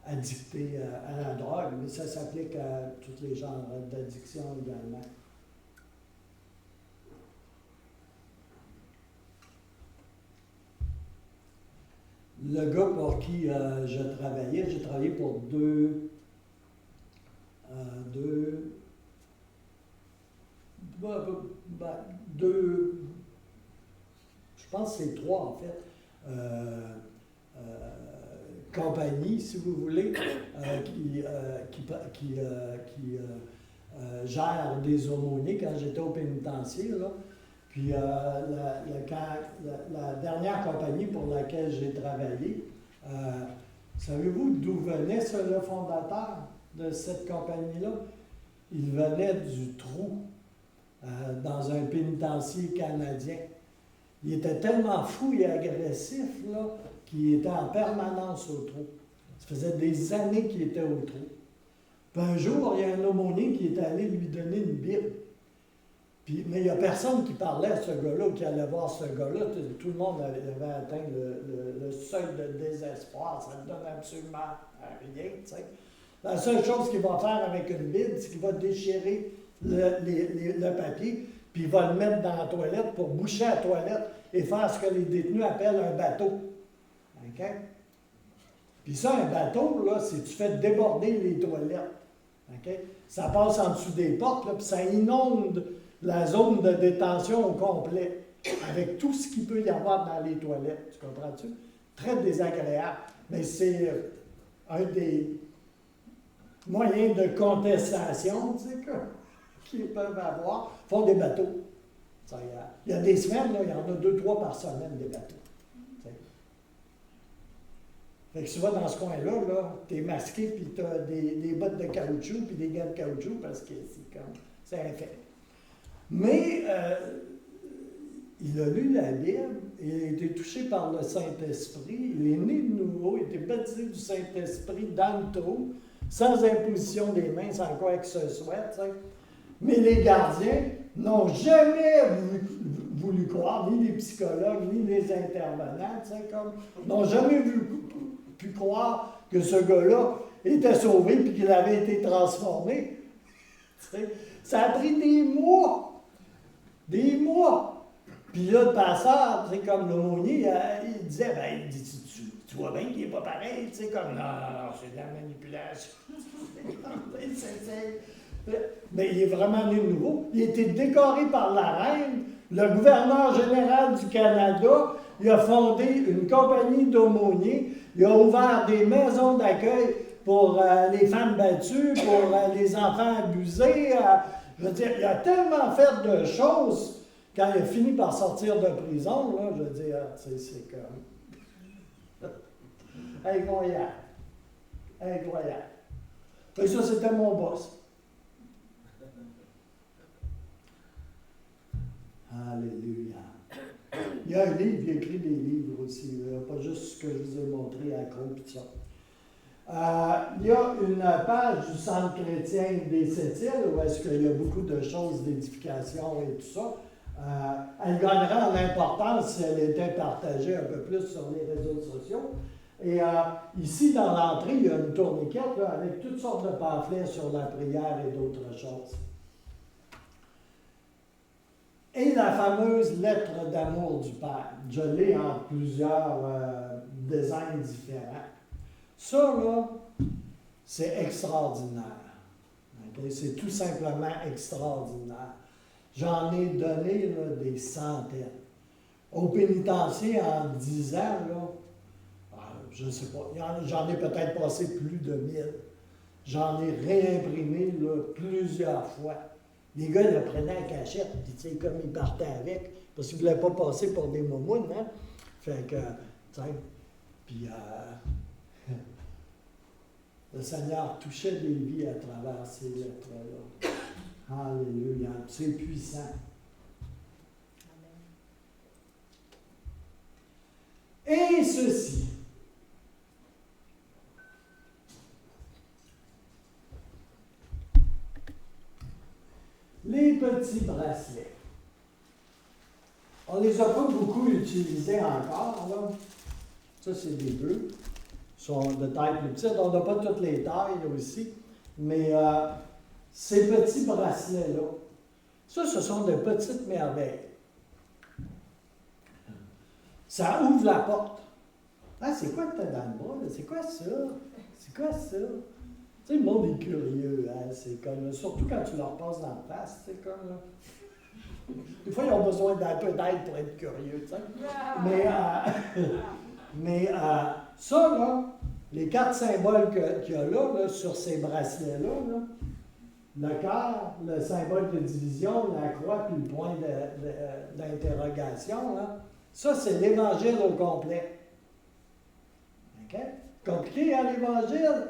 addictés à la drogue, mais ça s'applique à tous les genres d'addiction également. Le gars pour qui j'ai travaillé pour deux, je pense que c'est 3 en fait, compagnie, si vous voulez, qui gère des aumôniers quand j'étais au pénitencier, là. Puis la dernière compagnie pour laquelle j'ai travaillé, savez-vous d'où venait le fondateur de cette compagnie-là? Il venait du Trou, dans un pénitencier canadien. Il était tellement fou et agressif là, qu'il était en permanence au Trou. Ça faisait des années qu'il était au Trou. Puis un jour, il y a un aumônier qui est allé lui donner une Bible. Mais il n'y a personne qui parlait à ce gars-là ou qui allait voir ce gars-là. Tout le monde avait atteint le seuil de désespoir. Ça ne donne absolument rien. T'sais. La seule chose qu'il va faire avec une Bible, c'est qu'il va déchirer le papier, puis il va le mettre dans la toilette pour boucher la toilette et faire ce que les détenus appellent un bateau. OK? Puis ça, un bateau, là, c'est tu fais déborder les toilettes. OK? Ça passe en dessous des portes, là, puis ça inonde la zone de détention au complet, avec tout ce qu'il peut y avoir dans les toilettes. Tu comprends-tu? Très désagréable. Mais c'est un des moyens de contestation, tu sais, qu'ils peuvent avoir. Ils font des bateaux. Il y a des semaines, là, il y en a 2-3 par semaine, des bateaux. Fait que tu vas dans ce coin-là, là, tu es masqué, puis tu as des bottes de caoutchouc, puis des gants de caoutchouc, parce que c'est un fait. Mais il a lu la Bible, il a été touché par le Saint-Esprit, il est né de nouveau, il a été baptisé du Saint-Esprit dans le trou, sans imposition des mains, sans quoi que ce soit. T'sais. Mais les gardiens n'ont jamais voulu croire, ni les psychologues, ni les intervenants, n'ont jamais pu croire que ce gars-là était sauvé et qu'il avait été transformé. T'sais. Ça a pris des mois. Des mois. Puis là, le pasteur, c'est comme l'aumônier, il disait, tu vois bien qu'il n'est pas pareil, tu sais, comme, non, c'est de la manipulation. Mais il est vraiment né de nouveau. Il a été décoré par la reine, le gouverneur général du Canada, il a fondé une compagnie d'aumôniers, il a ouvert des maisons d'accueil pour les femmes battues, pour les enfants abusés. Je veux dire, il a tellement fait de choses quand il a fini par sortir de prison, là, je veux dire, c'est comme... Incroyable. Incroyable. Et ça, c'était mon boss. Alléluia. Il y a un livre, il a écrit des livres aussi, pas juste ce que je vous ai montré à Croix et ça. Il y a une page du Centre chrétien des Sept-Îles où est-ce qu'il y a beaucoup de choses d'édification et tout ça. Elle gagnerait en importance si elle était partagée un peu plus sur les réseaux sociaux. Et ici, dans l'entrée, il y a une tourniquette là, avec toutes sortes de pamphlets sur la prière et d'autres choses. Et la fameuse lettre d'amour du Père. Je l'ai en plusieurs designs différents. Ça, là, c'est extraordinaire. Okay? C'est tout simplement extraordinaire. J'en ai donné là, des centaines. Au pénitencier, en 10 ans, là, je ne sais pas, j'en ai peut-être passé plus de 1000. J'en ai réimprimé là, plusieurs fois. Les gars, ils le prenaient à cachette, puis tu sais, comme ils partaient avec, parce qu'ils ne voulaient pas passer pour des moumounes, hein. Fait que, tu sais, puis le Seigneur touchait des vies à travers ces lettres-là. Alléluia. C'est puissant. Et ceci. Les petits bracelets. On ne les a pas beaucoup utilisés encore, là. Ça, c'est des bleus. Ils sont de taille plus petite. On n'a pas toutes les tailles aussi. Mais ces petits bracelets-là, ça, ce sont de petites merveilles. Ça ouvre la porte. Ah, c'est quoi que tu as dans le bras? Là? C'est quoi ça? C'est quoi ça? Tu sais, le monde est curieux, hein? C'est comme, surtout quand tu leur passes dans la face, c'est comme, là. Des fois, ils ont besoin d'un peu d'aide pour être curieux, tu sais. Mais Ça, là, les 4 symboles qu'il y a là, sur ces bracelets-là, le cœur, le symbole de division, la croix, puis le point d'interrogation, là, ça, c'est l'Évangile au complet. OK? Compliqué, hein, l'Évangile?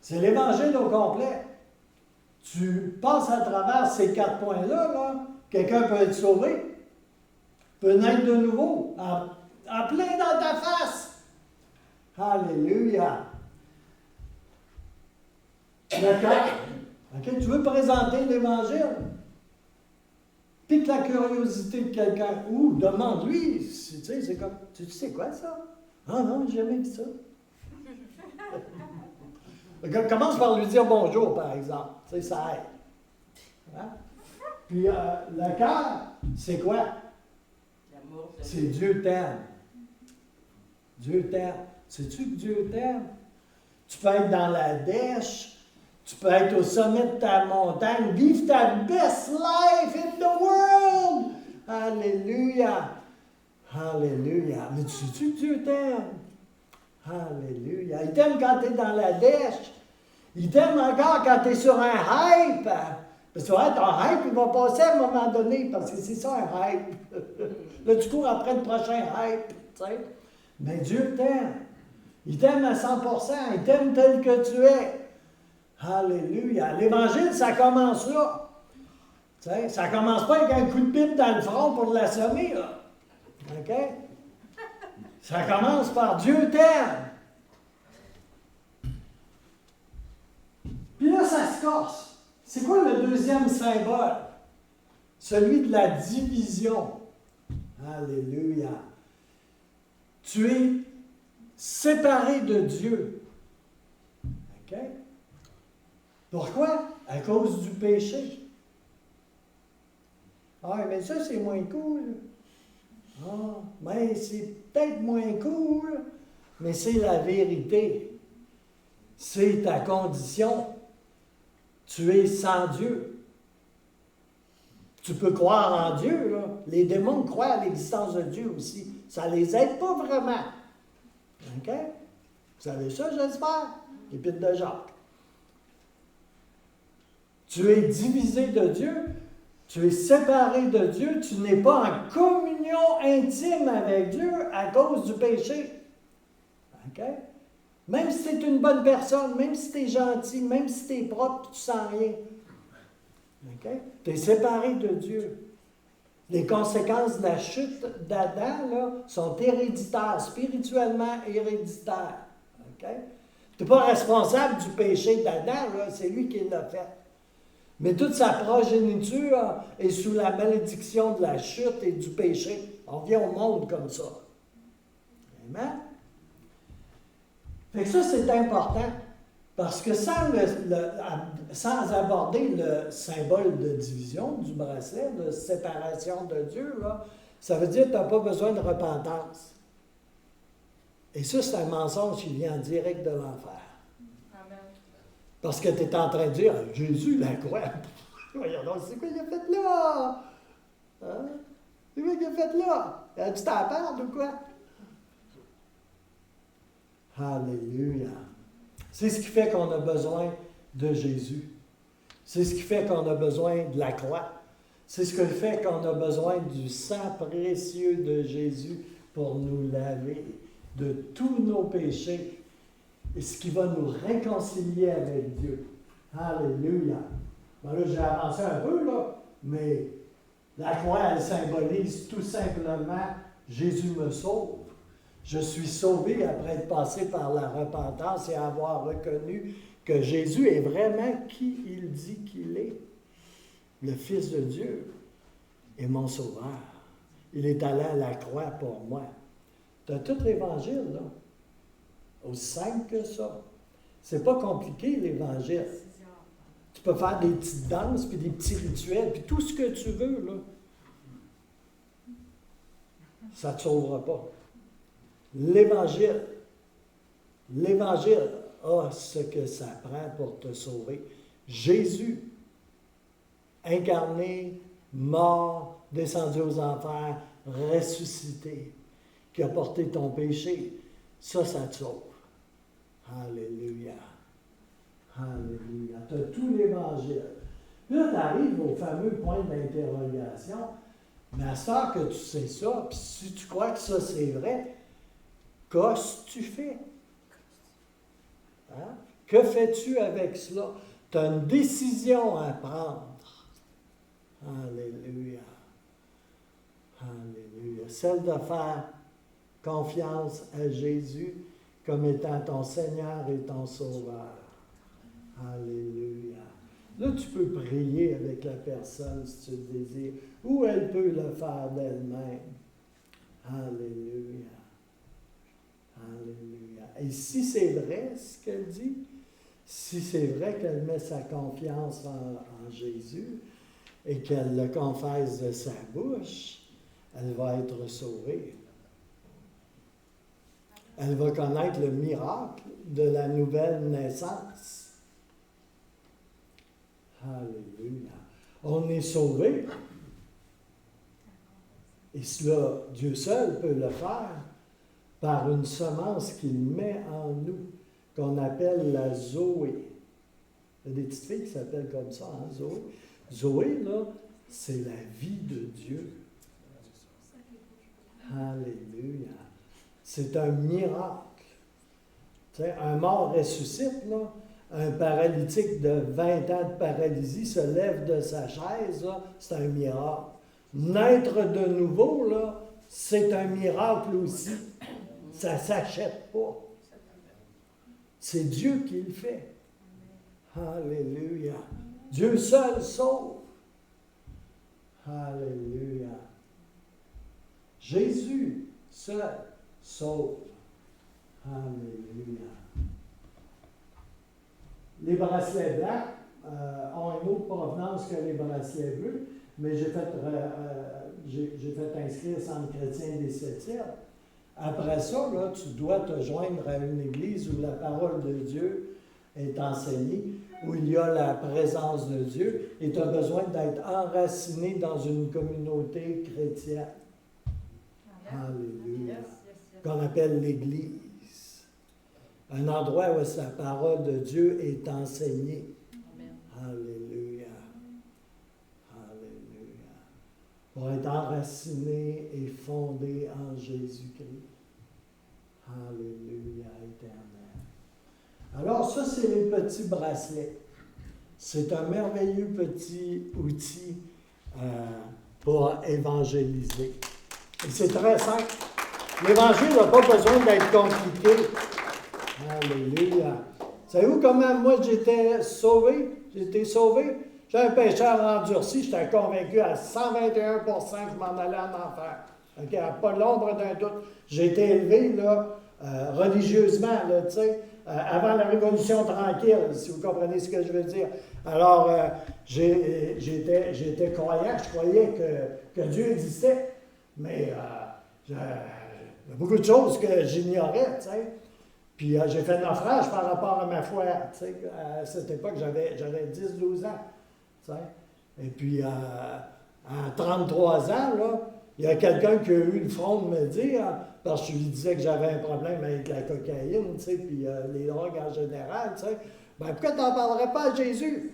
C'est l'Évangile au complet. Tu passes à travers ces 4 points-là, là, quelqu'un peut être sauvé, peut naître de nouveau, en plein dans ta face. Alléluia. D'accord? OK? Tu veux présenter l'Évangile? Pique la curiosité de quelqu'un. Ou demande-lui. Tu sais, c'est comme, tu sais quoi ça? Ah non, j'ai jamais vu ça. Commence par lui dire bonjour, par exemple. Tu sais, ça aide. Hein? Puis le cœur, c'est quoi? L'amour, C'est Dieu t'aime. Dieu t'aime. Sais-tu que Dieu t'aime? Tu peux être dans la dèche. Tu peux être au sommet de ta montagne, vivre ta best life in the world. Alléluia. Alléluia. Mais tu sais-tu que Dieu t'aime? Alléluia. Il t'aime quand tu es dans la dèche. Il t'aime encore quand tu es sur un hype. Parce que ouais, ton hype, il va passer à un moment donné, parce que c'est ça un hype. Là, tu cours après le prochain hype. Tu sais. Mais Dieu t'aime. Il t'aime à 100%. Il t'aime tel que tu es. Alléluia. L'Évangile, ça commence là. Tu sais, ça ne commence pas avec un coup de pipe dans le front pour l'assommer, là. OK? Ça commence par Dieu t'aime. Puis là, ça se corse. C'est quoi le deuxième symbole? Celui de la division. Alléluia. Tu es séparé de Dieu. OK? Pourquoi? À cause du péché. Ah, mais ça, c'est moins cool. Ah, mais c'est peut-être moins cool, mais c'est la vérité. C'est ta condition. Tu es sans Dieu. Tu peux croire en Dieu, là. Les démons croient à l'existence de Dieu aussi. Ça ne les aide pas vraiment. OK? Vous savez ça, j'espère? L'Épître de Jacques. Tu es divisé de Dieu, tu es séparé de Dieu, tu n'es pas en communion intime avec Dieu à cause du péché. OK? Même si tu es une bonne personne, même si tu es gentil, même si tu es propre, tu ne sens rien. OK? Tu es séparé de Dieu. Les conséquences de la chute d'Adam là, sont héréditaires, spirituellement héréditaires. OK? Tu n'es pas responsable du péché d'Adam, là, c'est lui qui l'a fait. Mais toute sa progéniture est sous la malédiction de la chute et du péché. On vient au monde comme ça. Amen? Fait que ça, c'est important. Parce que sans aborder le symbole de division du bracelet, de séparation de Dieu, là, ça veut dire que tu n'as pas besoin de repentance. Et ça, c'est un mensonge qui vient en direct de l'enfer. Parce que tu es en train de dire, Jésus, la croix, voyons donc, c'est quoi qu'il a fait là? Hein? C'est quoi qu'il a fait là? Tu t'en parles ou quoi? Alléluia. C'est ce qui fait qu'on a besoin de Jésus. C'est ce qui fait qu'on a besoin de la croix. C'est ce qui fait qu'on a besoin du sang précieux de Jésus pour nous laver de tous nos péchés. Et ce qui va nous réconcilier avec Dieu. Alléluia. Ben là, j'ai avancé un peu, là, mais la croix, elle symbolise tout simplement Jésus me sauve. Je suis sauvé après être passé par la repentance et avoir reconnu que Jésus est vraiment qui il dit qu'il est. Le Fils de Dieu est mon sauveur. Il est allé à la croix pour moi. Tu as tout l'Évangile, là. Aussi simple que ça. C'est pas compliqué, l'Évangile. Tu peux faire des petites danses, puis des petits rituels, puis tout ce que tu veux, là. Ça ne te sauvera pas. L'Évangile a ce que ça prend pour te sauver. Jésus, incarné, mort, descendu aux enfers, ressuscité, qui a porté ton péché, ça te sauve. Alléluia. Alléluia. Tu as tout l'Évangile. Puis là, tu arrives au fameux point d'interrogation. Mais à ce temps que tu sais ça, puis si tu crois que ça c'est vrai, qu'est-ce que tu fais? Hein? Que fais-tu avec cela? Tu as une décision à prendre. Alléluia. Alléluia. Celle de faire confiance à Jésus comme étant ton Seigneur et ton Sauveur. Alléluia. Là, tu peux prier avec la personne si tu le désires, ou elle peut le faire d'elle-même. Alléluia. Alléluia. Et si c'est vrai ce qu'elle dit, si c'est vrai qu'elle met sa confiance en Jésus et qu'elle le confesse de sa bouche, elle va être sauvée. Elle va connaître le miracle de la nouvelle naissance. Alléluia. On est sauvé. Et cela, Dieu seul peut le faire par une semence qu'il met en nous, qu'on appelle la Zoé. Il y a des petites filles qui s'appellent comme ça, hein, Zoé. Zoé, là, c'est la vie de Dieu. Alléluia. C'est un miracle. Tu sais, un mort ressuscite, là. Un paralytique de 20 ans de paralysie se lève de sa chaise, là, c'est un miracle. Naître de nouveau, là, c'est un miracle aussi. Ça ne s'achète pas. C'est Dieu qui le fait. Alléluia. Dieu seul sauve. Alléluia. Jésus seul sauve. Alléluia. Les bracelets blancs ont une autre provenance que les bracelets bleus, mais j'ai fait inscrire Centre chrétien des Septièmes. Après ça, là, tu dois te joindre à une église où la parole de Dieu est enseignée, où il y a la présence de Dieu, et tu as besoin d'être enraciné dans une communauté chrétienne. Alléluia. Qu'on appelle l'Église. Un endroit où la parole de Dieu est enseignée. Amen. Alléluia. Alléluia. Pour être enraciné et fondé en Jésus-Christ. Alléluia, éternel. Alors ça, c'est les petits bracelets. C'est un merveilleux petit outil pour évangéliser. Et c'est très simple. L'Évangile n'a pas besoin d'être compliqué. Alléluia. Savez-vous comment moi j'étais sauvé? J'étais sauvé. J'étais un pécheur endurci. J'étais convaincu à 121% que je m'en allais en enfer. Okay? Pas l'ombre d'un doute. J'ai été élevé là, religieusement, là, tu sais, avant la Révolution tranquille, si vous comprenez ce que je veux dire. Alors, j'étais croyant. Je croyais que Dieu existait. Mais il y a beaucoup de choses que j'ignorais, tu sais. Puis j'ai fait naufrage par rapport à ma foi, tu sais. À cette époque, j'avais 10-12 ans, tu sais. Et puis, à 33 ans, là, il y a quelqu'un qui a eu le front de me dire, parce que je lui disais que j'avais un problème avec la cocaïne, tu sais, puis les drogues en général, tu sais. Ben, pourquoi tu n'en parlerais pas à Jésus?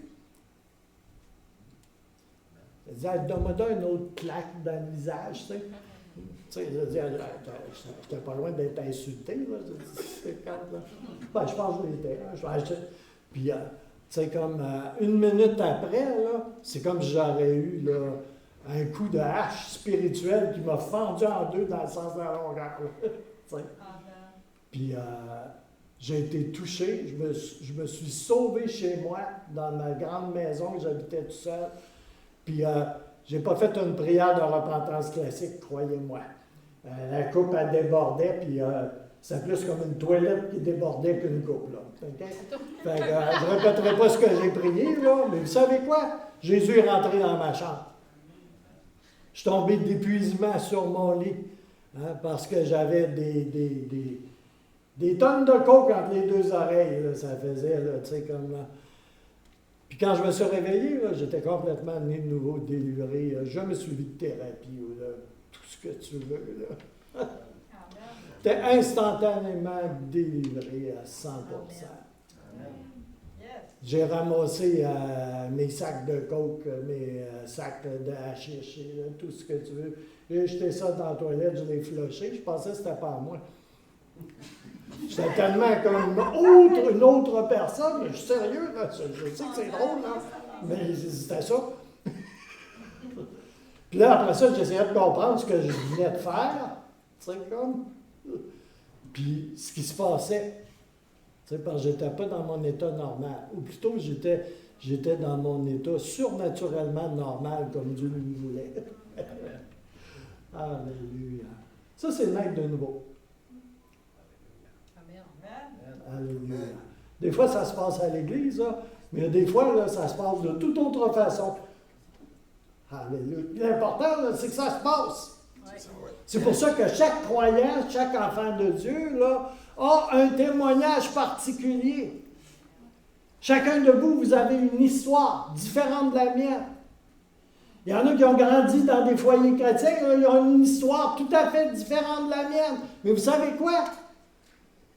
Il disait, donne-moi une autre claque dans le visage, tu sais. Tu sais, je veux dire, j'étais pas loin d'être insulté, là. Ben, je pense que je l'étais. Puis, tu sais, comme une minute après, là, c'est comme si j'aurais eu, là, un coup de hache spirituel qui m'a fendu en deux dans le sens de la longueur, là. Puis, j'ai été touché, je me suis sauvé chez moi, dans ma grande maison que j'habitais tout seul. Puis, j'ai pas fait une prière de repentance classique, croyez-moi. La coupe, elle débordait, puis c'est plus comme une toilette qui débordait qu'une coupe, là. Okay? Fait que, je ne répéterai pas ce que j'ai prié, là, mais vous savez quoi? Jésus est rentré dans ma chambre. Je suis tombé d'épuisement sur mon lit, hein, parce que j'avais des tonnes de coke entre les deux oreilles, là, ça faisait, là, tu sais, comme là. Puis quand je me suis réveillé, là, j'étais complètement né de nouveau, délivré. Je me suis suivi de thérapie, là, tout ce que tu veux. Là. J'étais instantanément délivré à 100%. Yes. J'ai ramassé mes sacs de coke, mes sacs de hashish, tout ce que tu veux. J'ai jeté ça dans la toilette, je l'ai flushé. Je pensais que c'était pas à moi. J'étais tellement comme une autre personne. Je suis sérieux, là. Je sais que c'est drôle, là. Mais c'était ça. Puis là, après ça, j'essayais de comprendre ce que je venais de faire. Tu sais, comme. Puis ce qui se passait. Tu sais, parce que j'étais pas dans mon état normal. Ou plutôt, j'étais dans mon état surnaturellement normal, comme Dieu le voulait. Alléluia. Ça, c'est naître de nouveau. Amen. Alléluia. Des fois, ça se passe à l'église, là, mais des fois, là, ça se passe de toute autre façon. Alléluia. L'important, là, c'est que ça se passe. C'est pour ça que chaque croyant, chaque enfant de Dieu, là, a un témoignage particulier. Chacun de vous, vous avez une histoire différente de la mienne. Il y en a qui ont grandi dans des foyers chrétiens, là, ils ont une histoire tout à fait différente de la mienne. Mais vous savez quoi?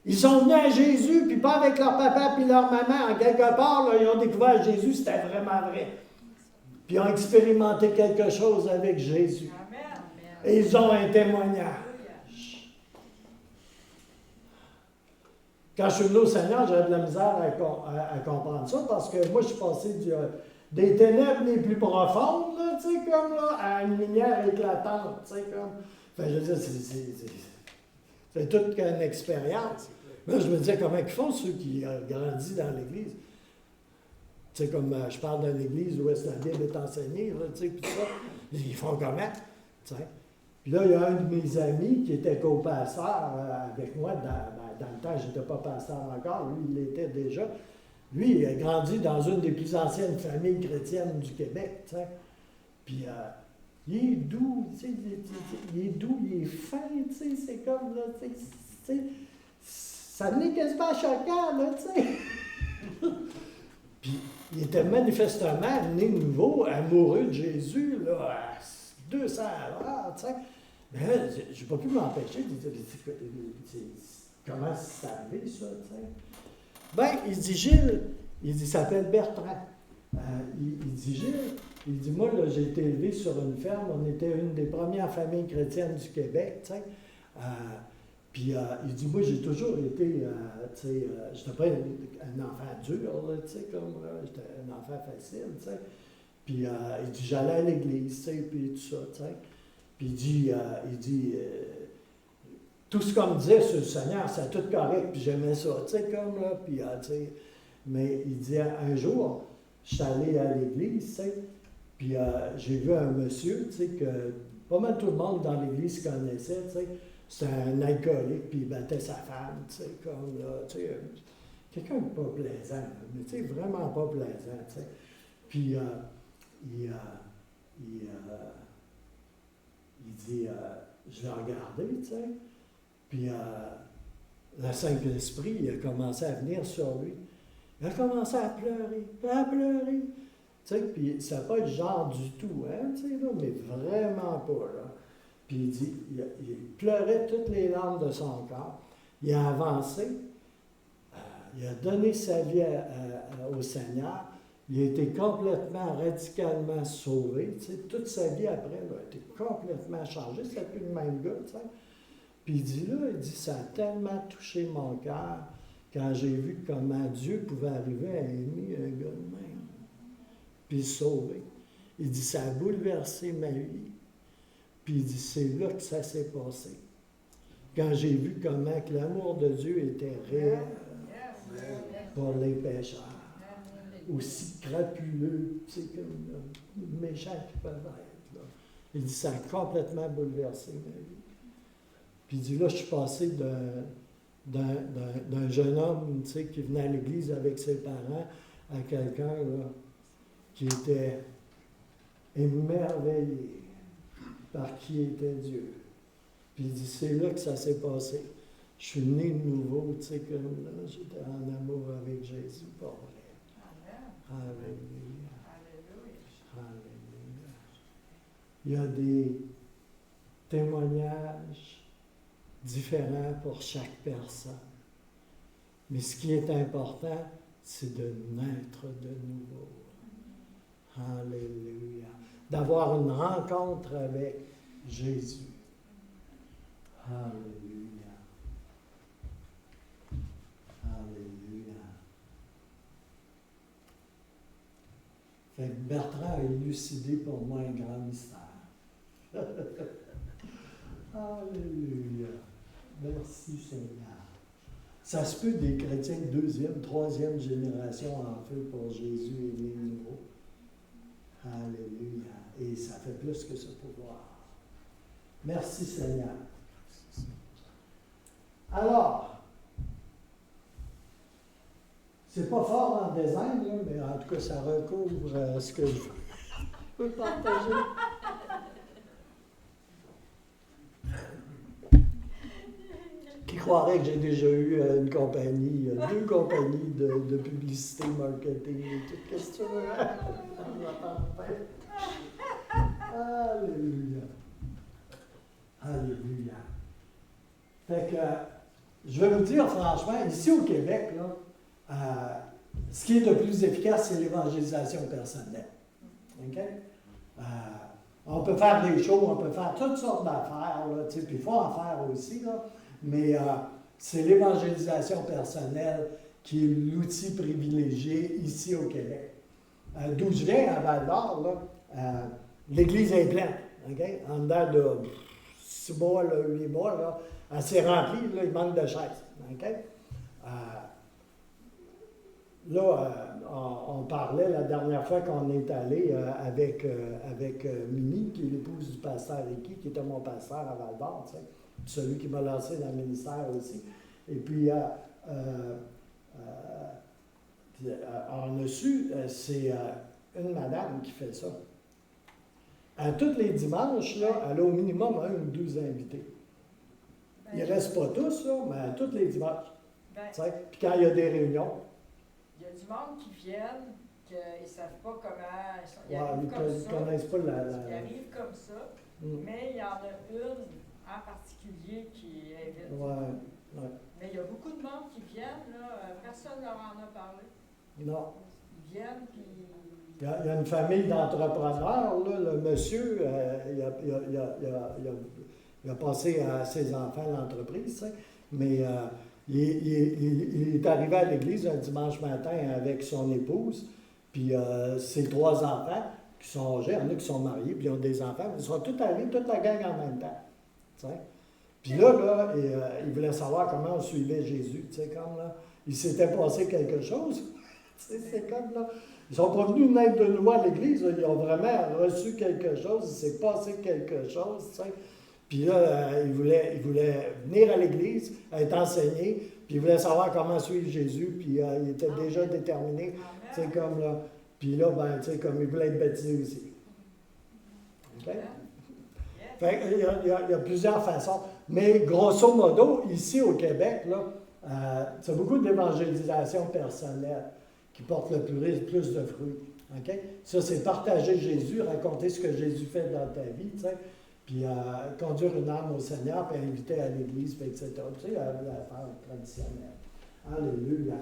Ils sont venus à Jésus, puis pas avec leur papa puis leur maman. En quelque part, là, ils ont découvert Jésus, c'était vraiment vrai. Puis ils ont expérimenté quelque chose avec Jésus. Amen. Et ils ont un témoignage. Quand je suis venu au Seigneur, j'avais de la misère à comprendre ça, parce que moi, je suis passé des ténèbres les plus profondes, là, tu sais, comme là, à une lumière éclatante, tu sais, comme. Enfin, je veux dire, c'est toute une expérience. Là, je me disais, comment ils font ceux qui ont grandi dans l'Église? Tu sais, comme je parle d'une Église où est-ce que la Bible est enseignée, là, tu sais, puis ça, ils font comment? Tu sais. Puis là, il y a un de mes amis qui était co-pasteur avec moi dans le temps, je n'étais pas pasteur encore, lui, il l'était déjà. Lui, il a grandi dans une des plus anciennes familles chrétiennes du Québec, tu sais. Puis, il est doux, tu sais, il est doux, il est fin, tu sais, c'est comme, là, tu sais, ça venait quasiment choquant, là, tu sais. Puis, il était manifestement né nouveau, amoureux de Jésus, là, à 200 à l'heure, tu sais. Mais là, je n'ai pas pu m'empêcher de dire, comment c'est arrivé, ça, tu sais. Ben, il dit, Gilles, il s'appelle Bertrand. Il dit, Gilles, il dit, moi, là, j'ai été élevé sur une ferme, on était une des premières familles chrétiennes du Québec, tu sais. Puis, il dit, moi, j'ai toujours été, tu sais, j'étais pas un enfant dur, là, tu sais, comme, j'étais un enfant facile, tu sais. Puis, il dit, j'allais à l'église, tu sais, puis tout ça, tu sais. Puis, il dit, tout ce qu'on me disait sur le Seigneur, c'est tout correct, puis j'aimais ça, tu sais, comme, là, puis, tu sais. Mais il dit, un jour, je suis allé à l'église, tu sais, puis j'ai vu un monsieur, tu sais, que pas mal tout le monde dans l'église connaissait, tu sais. C'était un alcoolique, puis il battait sa femme, tu sais, comme là, tu sais, quelqu'un de pas plaisant, là, mais tu sais, vraiment pas plaisant, tu sais. Puis il dit, je l'ai regardé, tu sais, puis le Saint-Esprit, il a commencé à venir sur lui. Il a commencé à pleurer, tu sais, puis c'est pas le genre du tout, hein, tu sais, là, mais vraiment pas, là. Puis il dit, il pleurait toutes les larmes de son corps. Il a avancé, il a donné sa vie au Seigneur. Il a été complètement, radicalement sauvé. Tu sais, toute sa vie après, il a été complètement changé. C'est plus le même gars, tu sais. Puis il dit, ça a tellement touché mon cœur quand j'ai vu comment Dieu pouvait arriver à aimer un gars de même. Puis le sauver. Il dit, ça a bouleversé ma vie. Puis il dit, c'est là que ça s'est passé. Quand j'ai vu comment que l'amour de Dieu était réel pour les pécheurs. Aussi crapuleux, tu sais, comme méchants qu'ils peuvent être. Là. Il dit, ça a complètement bouleversé ma vie. Puis il dit, là, je suis passé d'un jeune homme, tu sais, qui venait à l'église avec ses parents, à quelqu'un, là, qui était émerveillé par qui était Dieu. Puis il dit, c'est là que ça s'est passé. Je suis né de nouveau, tu sais, comme là, j'étais en amour avec Jésus, pour vrai. Alléluia. Alléluia. Il y a des témoignages différent pour chaque personne. Mais ce qui est important, c'est de naître de nouveau. Alléluia. D'avoir une rencontre avec Jésus. Alléluia. Alléluia. Fait que Bertrand a élucidé pour moi un grand mystère. Alléluia. Merci Seigneur. Ça se peut des chrétiens de deuxième, troisième génération en feu pour Jésus et né de nouveau. Alléluia. Et ça fait plus que ce pouvoir. Merci Seigneur. Alors, c'est pas fort en design, là, mais en tout cas, ça recouvre ce que je veux partager. Qui croirait que j'ai déjà eu une compagnie, deux compagnies de publicité, marketing et tout. Qu'est-ce que tu veux? Alléluia. Alléluia. Fait que, je vais vous dire franchement, ici au Québec, là, ce qui est le plus efficace, c'est l'évangélisation personnelle. OK? On peut faire des shows, on peut faire toutes sortes d'affaires, puis il faut en faire aussi, là, mais c'est l'évangélisation personnelle qui est l'outil privilégié ici au Québec. D'où je viens, à Val-d'Or, l'église est pleine. Okay? En dedans de 6 mois, 8 mois, là, elle s'est remplie, là, il manque de chaises. Okay? On parlait la dernière fois qu'on est allé avec Mimi, qui est l'épouse du pasteur Ricky, qui était mon pasteur à Val-d'Or, celui qui m'a lancé dans le ministère aussi. Et puis, on a su, c'est une madame qui fait ça. À tous les dimanches, là, elle a au minimum 1 ou 2 invités. Ils ne restent pas tous, là, mais à tous les dimanches. Puis quand il y a des réunions. Il y a du monde qui viennent, qu'ils ne savent pas comment. Ils Ouais, arrivent comme ça. Ils ne connaissent pas la. Ils arrivent comme ça, mais il y en a une en particulier qui invite. Ouais. Mais il y a beaucoup de monde qui viennent, là, personne ne leur en a parlé. Non. Ils viennent, puis. Il y a une famille d'entrepreneurs, là, le monsieur, il a passé à ses enfants l'entreprise, mais il est arrivé à l'église un dimanche matin avec son épouse, puis ses 3 enfants qui sont âgés, il y en a qui sont mariés, puis ils ont des enfants, ils sont tous arrivés, toute la gang en même temps. T'sais. Puis là, il voulait savoir comment on suivait Jésus, comme là, il s'était passé quelque chose. C'est comme là. Ils ne sont pas venus naître de nouveau à l'Église, ils ont vraiment reçu quelque chose, il s'est passé quelque chose, tu sais. Puis là, ils voulaient venir à l'Église, être enseignés, puis ils voulaient savoir comment suivre Jésus, puis ils étaient déjà déterminés, tu sais, comme là. Puis là, ben, tu sais, comme ils voulaient être baptisés aussi. OK? Fait il y a plusieurs façons. Mais grosso modo, ici au Québec, là, c'est beaucoup d'évangélisation personnelle qui porte le plus de fruits. Okay? Ça, c'est partager Jésus, raconter ce que Jésus fait dans ta vie, tu sais, puis conduire une âme au Seigneur, puis inviter à l'Église, puis etc. Tu sais, l'affaire traditionnelle. Alléluia.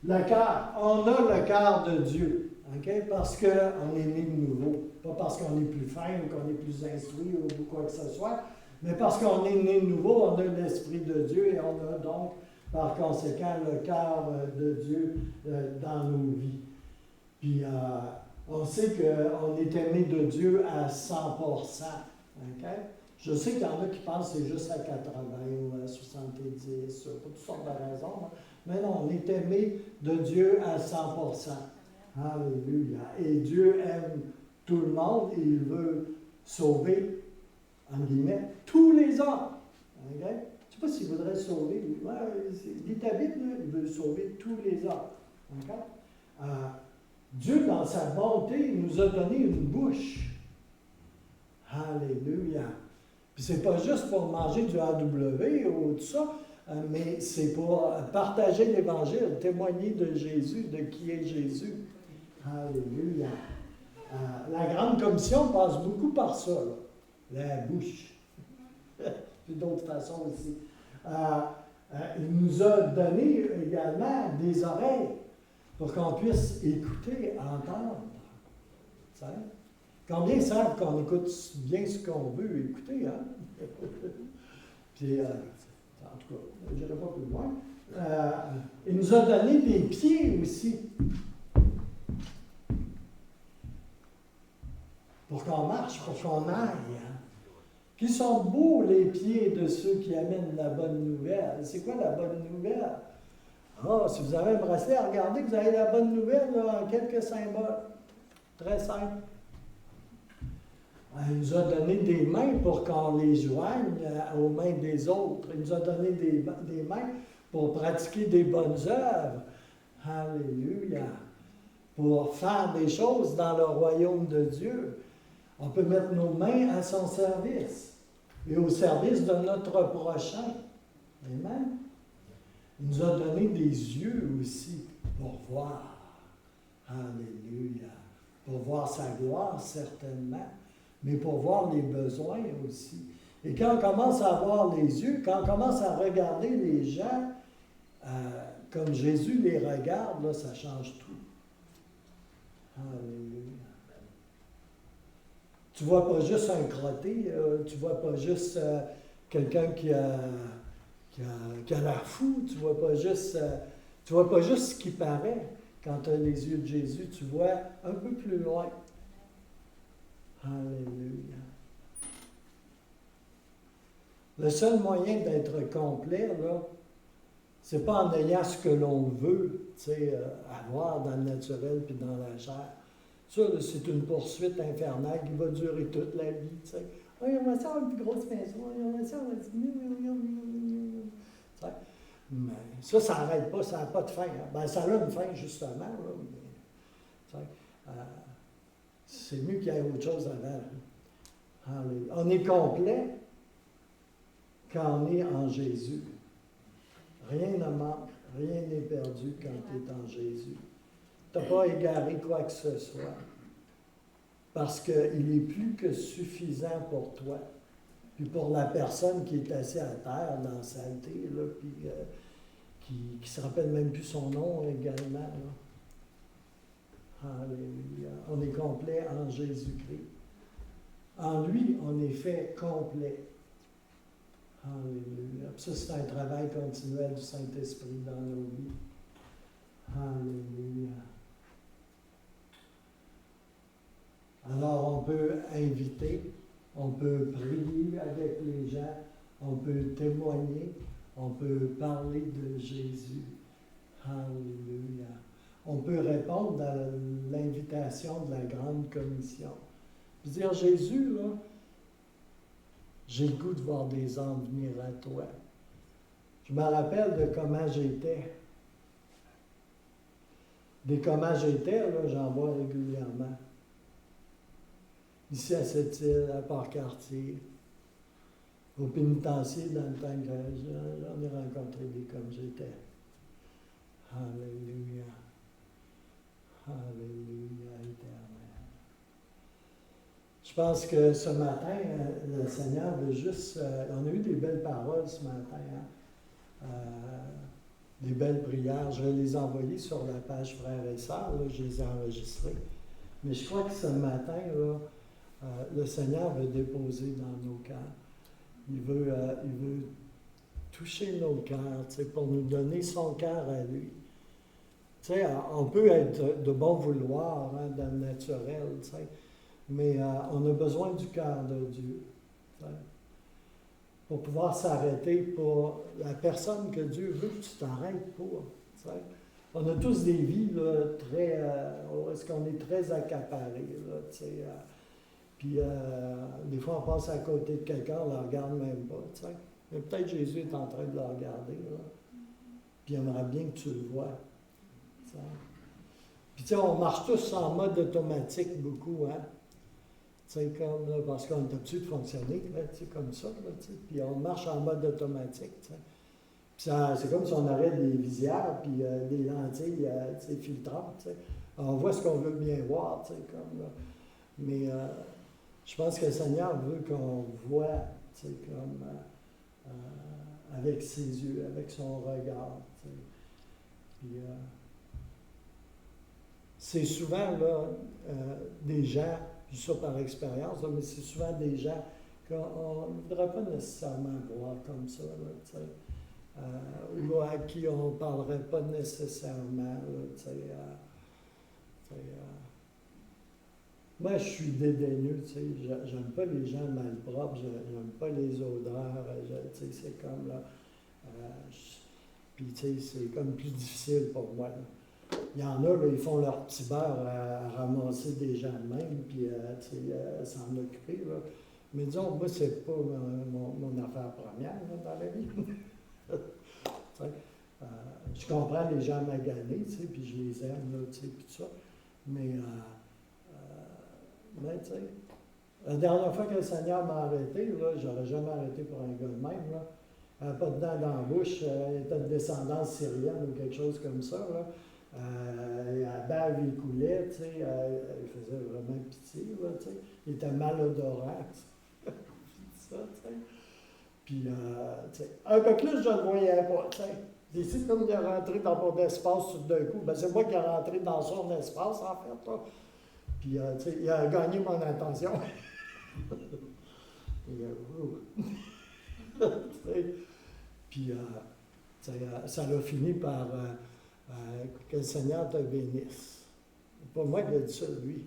Le cœur. On a le cœur de Dieu, okay? Parce qu'on est né de nouveau. Pas parce qu'on est plus fin ou qu'on est plus instruit ou quoi que ce soit, mais parce qu'on est né de nouveau, on a l'Esprit de Dieu et on a donc par conséquent le cœur de Dieu dans nos vies. Puis on sait qu'on est aimé de Dieu à 100%. Okay? Je sais qu'il y en a qui pensent que c'est juste à 80 ou à 70, pour toutes sortes de raisons. Hein? Mais non, on est aimé de Dieu à 100%. Alléluia. Et Dieu aime tout le monde et il veut sauver, en guillemets, tous les hommes. Okay? Je ne sais pas s'il voudrait sauver. Lis ta Bible, il veut sauver tous les hommes. Okay? Dieu, dans sa bonté, nous a donné une bouche. Alléluia. Puis c'est pas juste pour manger du AW ou tout ça, mais c'est pour partager l'Évangile, témoigner de Jésus, de qui est Jésus. Alléluia. La Grande Commission passe beaucoup par ça, là. La bouche. puis d'autres façons aussi. Il nous a donné également des oreilles pour qu'on puisse écouter, entendre. Tu sais? Combien savent qu'on écoute bien ce qu'on veut écouter, hein? Puis, en tout cas, je n'irai pas plus loin. Il nous a donné des pieds aussi. Pour qu'on marche, pour qu'on aille. Hein? Qui sont beaux les pieds de ceux qui amènent la bonne nouvelle. C'est quoi la bonne nouvelle? Ah, si vous avez un bracelet, regardez, vous avez la bonne nouvelle là, en quelques symboles. Très simple. Il nous a donné des mains pour qu'on les joigne aux mains des autres. Il nous a donné des mains pour pratiquer des bonnes œuvres. Alléluia. Pour faire des choses dans le royaume de Dieu. On peut mettre nos mains à son service et au service de notre prochain. Amen. Il nous a donné des yeux aussi pour voir. Alléluia. Pour voir sa gloire, certainement, mais pour voir les besoins aussi. Et quand on commence à voir les yeux, quand on commence à regarder les gens comme Jésus les regarde, là, ça change tout. Alléluia. Tu ne vois pas juste un crotté, tu ne vois pas juste quelqu'un qui a l'air fou, tu ne vois pas juste ce qui paraît. Quand tu as les yeux de Jésus, tu vois un peu plus loin. Alléluia. Le seul moyen d'être complet, là, c'est pas en ayant ce que l'on veut, avoir dans le naturel puis dans la chair. Ça, là, c'est une poursuite infernale qui va durer toute la vie, tu sais. Oh, on va ça une plus grosse maison, on va ça, on va dire... Mais ça n'arrête pas, ça n'a pas de fin. Hein. Ben, ça a une fin, justement. Là, mais, c'est mieux qu'il y ait autre chose avant. Hein. On est complet quand on est en Jésus. Rien ne manque, rien n'est perdu quand tu es en Jésus. Tu n'as pas égaré quoi que ce soit. Parce qu'il est plus que suffisant pour toi. Puis pour la personne qui est assise à terre dans la saleté, là, puis qui ne se rappelle même plus son nom également. Là. Alléluia. On est complet en Jésus-Christ. En lui, on est fait complet. Alléluia. Puis ça, c'est un travail continuel du Saint-Esprit dans nos vies. Alléluia. Alors, on peut inviter, on peut prier avec les gens, on peut témoigner, on peut parler de Jésus. Alléluia. On peut répondre à l'invitation de la grande commission. Puis dire, Jésus, là, j'ai le goût de voir des âmes venir à toi. Je me rappelle de comment j'étais. Des comment j'étais, là, j'en vois régulièrement. Ici à cette île, à Port-Cartier, au pénitencier, dans le temps que j'en ai rencontré des comme j'étais. Alléluia. Alléluia, éternel. Je pense que ce matin, le Seigneur veut juste... on a eu des belles paroles ce matin, hein? Des belles prières. Je vais les envoyer sur la page Frères et Sœurs, là, je les ai enregistrées. Mais je crois que ce matin, là, le Seigneur veut déposer dans nos cœurs. Il veut toucher nos cœurs, pour nous donner son cœur à lui. On peut être de bon vouloir, hein, dans le naturel, mais on a besoin du cœur de Dieu. Pour pouvoir s'arrêter pour la personne que Dieu veut que tu t'arrêtes pour. On a tous des vies là, très... est-ce qu'on est très accaparés, là, puis des fois, on passe à côté de quelqu'un, on ne le regarde même pas, Mais peut-être Jésus est en train de le regarder, là. Puis il aimerait bien que tu le vois. T'sais. Puis on marche tous en mode automatique beaucoup, hein. Comme, là, parce qu'on est habitué de fonctionner, là, comme ça, là, puis on marche en mode automatique, Puis c'est comme si on aurait des visières, puis des lentilles filtrantes, On voit ce qu'on veut bien voir, comme là. Mais je pense que le Seigneur veut qu'on voit, comme avec ses yeux, avec son regard. Tu sais. Puis, c'est souvent là, des gens, je dis ça par expérience, là, mais c'est souvent des gens qu'on ne voudrait pas nécessairement voir comme ça, là, tu sais. Ou à qui on ne parlerait pas nécessairement. Là, tu sais, moi, je suis dédaigneux, tu sais, j'aime pas les gens malpropres, j'aime pas les odeurs, tu sais, c'est comme là. Puis, tu sais, c'est comme plus difficile pour moi. Là. Il y en a, là, ils font leur petit beurre à ramasser des gens de même, puis, tu sais, s'en occuper, là. Mais disons, moi, c'est pas mon affaire première, là, dans la vie. Je comprends les gens maganés, tu sais, puis je les aime, là, tu sais, puis tout ça. Mais tu sais, la dernière fois que le Seigneur m'a arrêté, là, j'aurais jamais arrêté pour un gars de même, là. Elle n'avait pas de dents dans la bouche, elle était de descendance syrienne ou quelque chose comme ça, là. La bave, il coulait, tu sais, elle faisait vraiment pitié, là, tu sais. Il était malodorant, ça, tu sais. Puis, tu sais, un peu plus, je ne le voyais pas, tu sais. Ici, comme il est rentré dans mon espace tout d'un coup, ben c'est moi qui est rentré dans son espace, en fait, là. Puis, tu sais, il a gagné mon attention. Puis, tu sais, ça a fini par que le Seigneur te bénisse. C'est pas moi qui ai dit ça, lui.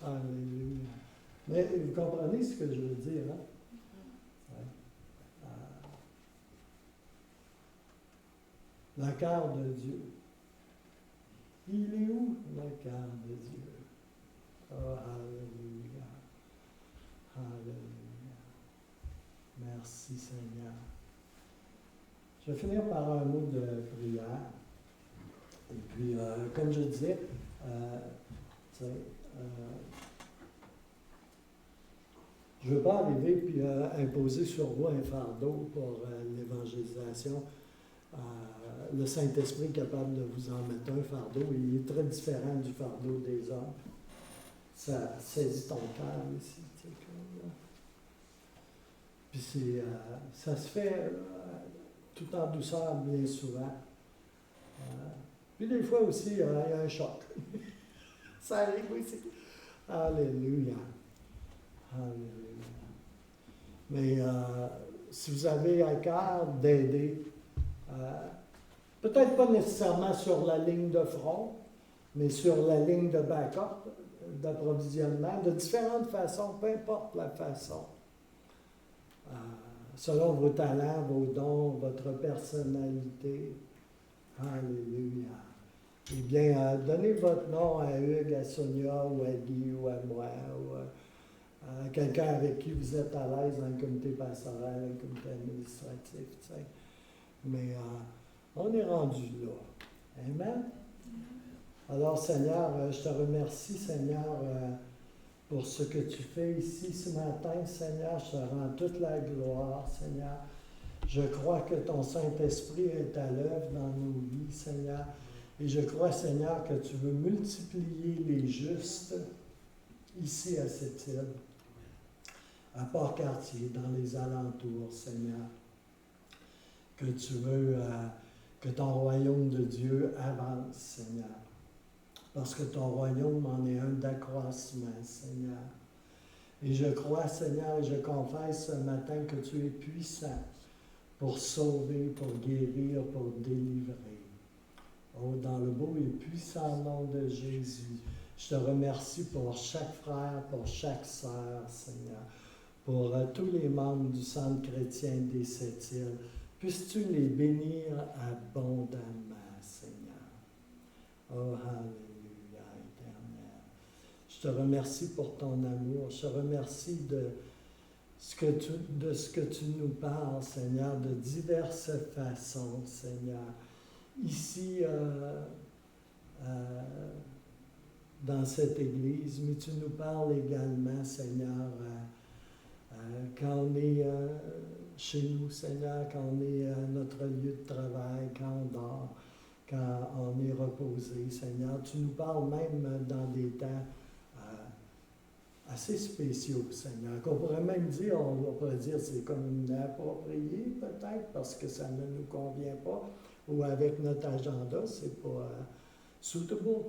Alléluia. Mais vous comprenez ce que je veux dire, hein? Le cœur de Dieu. Il est où, le cœur de Dieu? Oh, alléluia. Alléluia. Merci, Seigneur. Je vais finir par un mot de prière. Et puis, comme je disais, tu sais, je ne veux pas arriver puis imposer sur vous un fardeau pour l'évangélisation. Le Saint-Esprit est capable de vous en mettre un fardeau. Il est très différent du fardeau des hommes. Ça saisit ton cœur ici. Tu sais, comme, puis ça se fait tout en douceur bien souvent. Puis des fois aussi, il y a un choc. Ça arrive aussi. Alléluia. Alléluia. Mais si vous avez à cœur d'aider, peut-être pas nécessairement sur la ligne de front, mais sur la ligne de backup, d'approvisionnement, de différentes façons, peu importe la façon. Selon vos talents, vos dons, votre personnalité. Alléluia. Eh bien, donnez votre nom à Hugues, à Sonia, ou à Guy, ou à moi, ou à quelqu'un avec qui vous êtes à l'aise dans le comité pastoral, dans le comité administratif, tu sais. Mais on est rendu là. Amen? Alors, Seigneur, je te remercie, Seigneur, pour ce que tu fais ici ce matin, Seigneur. Je te rends toute la gloire, Seigneur. Je crois que ton Saint-Esprit est à l'œuvre dans nos vies, Seigneur. Et je crois, Seigneur, que tu veux multiplier les justes ici à cette île, à Port-Cartier, dans les alentours, Seigneur. Que tu veux que ton royaume de Dieu avance, Seigneur. Parce que ton royaume en est un d'accroissement, Seigneur. Et je crois, Seigneur, et je confesse ce matin que tu es puissant pour sauver, pour guérir, pour délivrer. Oh, dans le beau et puissant nom de Jésus, je te remercie pour chaque frère, pour chaque sœur, Seigneur, pour tous les membres du Centre chrétien des Sept-Îles. Puisses-tu les bénir abondamment, Seigneur. Oh, alléluia, éternel. Je te remercie pour ton amour. Je te remercie de ce que tu nous parles, Seigneur, de diverses façons, Seigneur. Ici, dans cette Église, mais tu nous parles également, Seigneur, quand on est chez nous, Seigneur, quand on est à notre lieu de travail, quand on dort, quand on est reposé, Seigneur. Tu nous parles même dans des temps assez spéciaux, Seigneur, qu'on pourrait même dire, on pourrait dire c'est comme inapproprié peut-être, parce que ça ne nous convient pas, ou avec notre agenda, c'est pas suitable.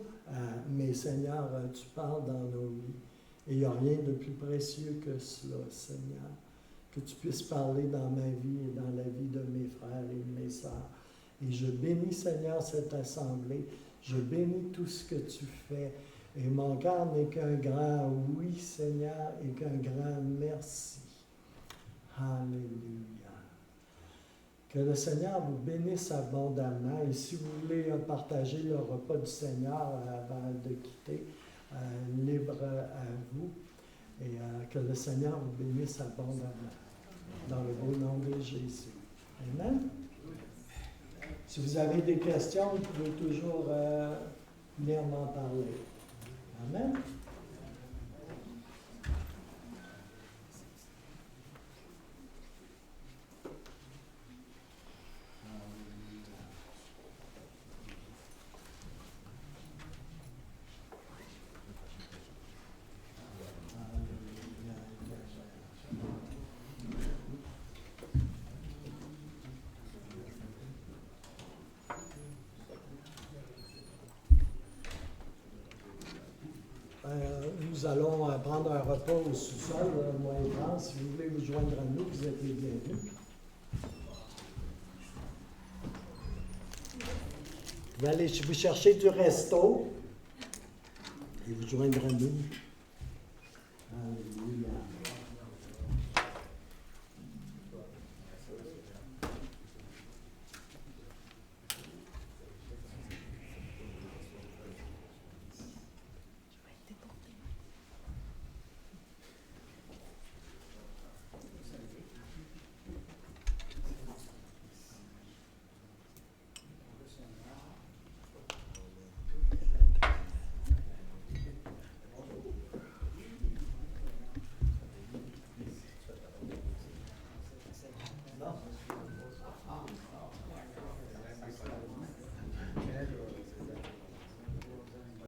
Mais Seigneur, tu parles dans nos vies. Et il n'y a rien de plus précieux que cela, Seigneur. Que tu puisses parler dans ma vie et dans la vie de mes frères et de mes sœurs. Et je bénis, Seigneur, cette assemblée. Je bénis tout ce que tu fais. Et mon cœur n'est qu'un grand oui, Seigneur, et qu'un grand merci. Alléluia. Que le Seigneur vous bénisse abondamment. Et si vous voulez partager le repas du Seigneur avant de quitter, libre à vous. Et que le Seigneur vous bénisse abondamment. Dans le beau nom de Jésus. Amen. Si vous avez des questions, vous pouvez toujours venir m'en parler. Amen. Nous allons prendre un repas au sous-sol, moi et France. Si vous voulez vous joindre à nous, vous êtes les bienvenus. Vous allez vous chercher du resto et vous joindre à nous. Alléluia.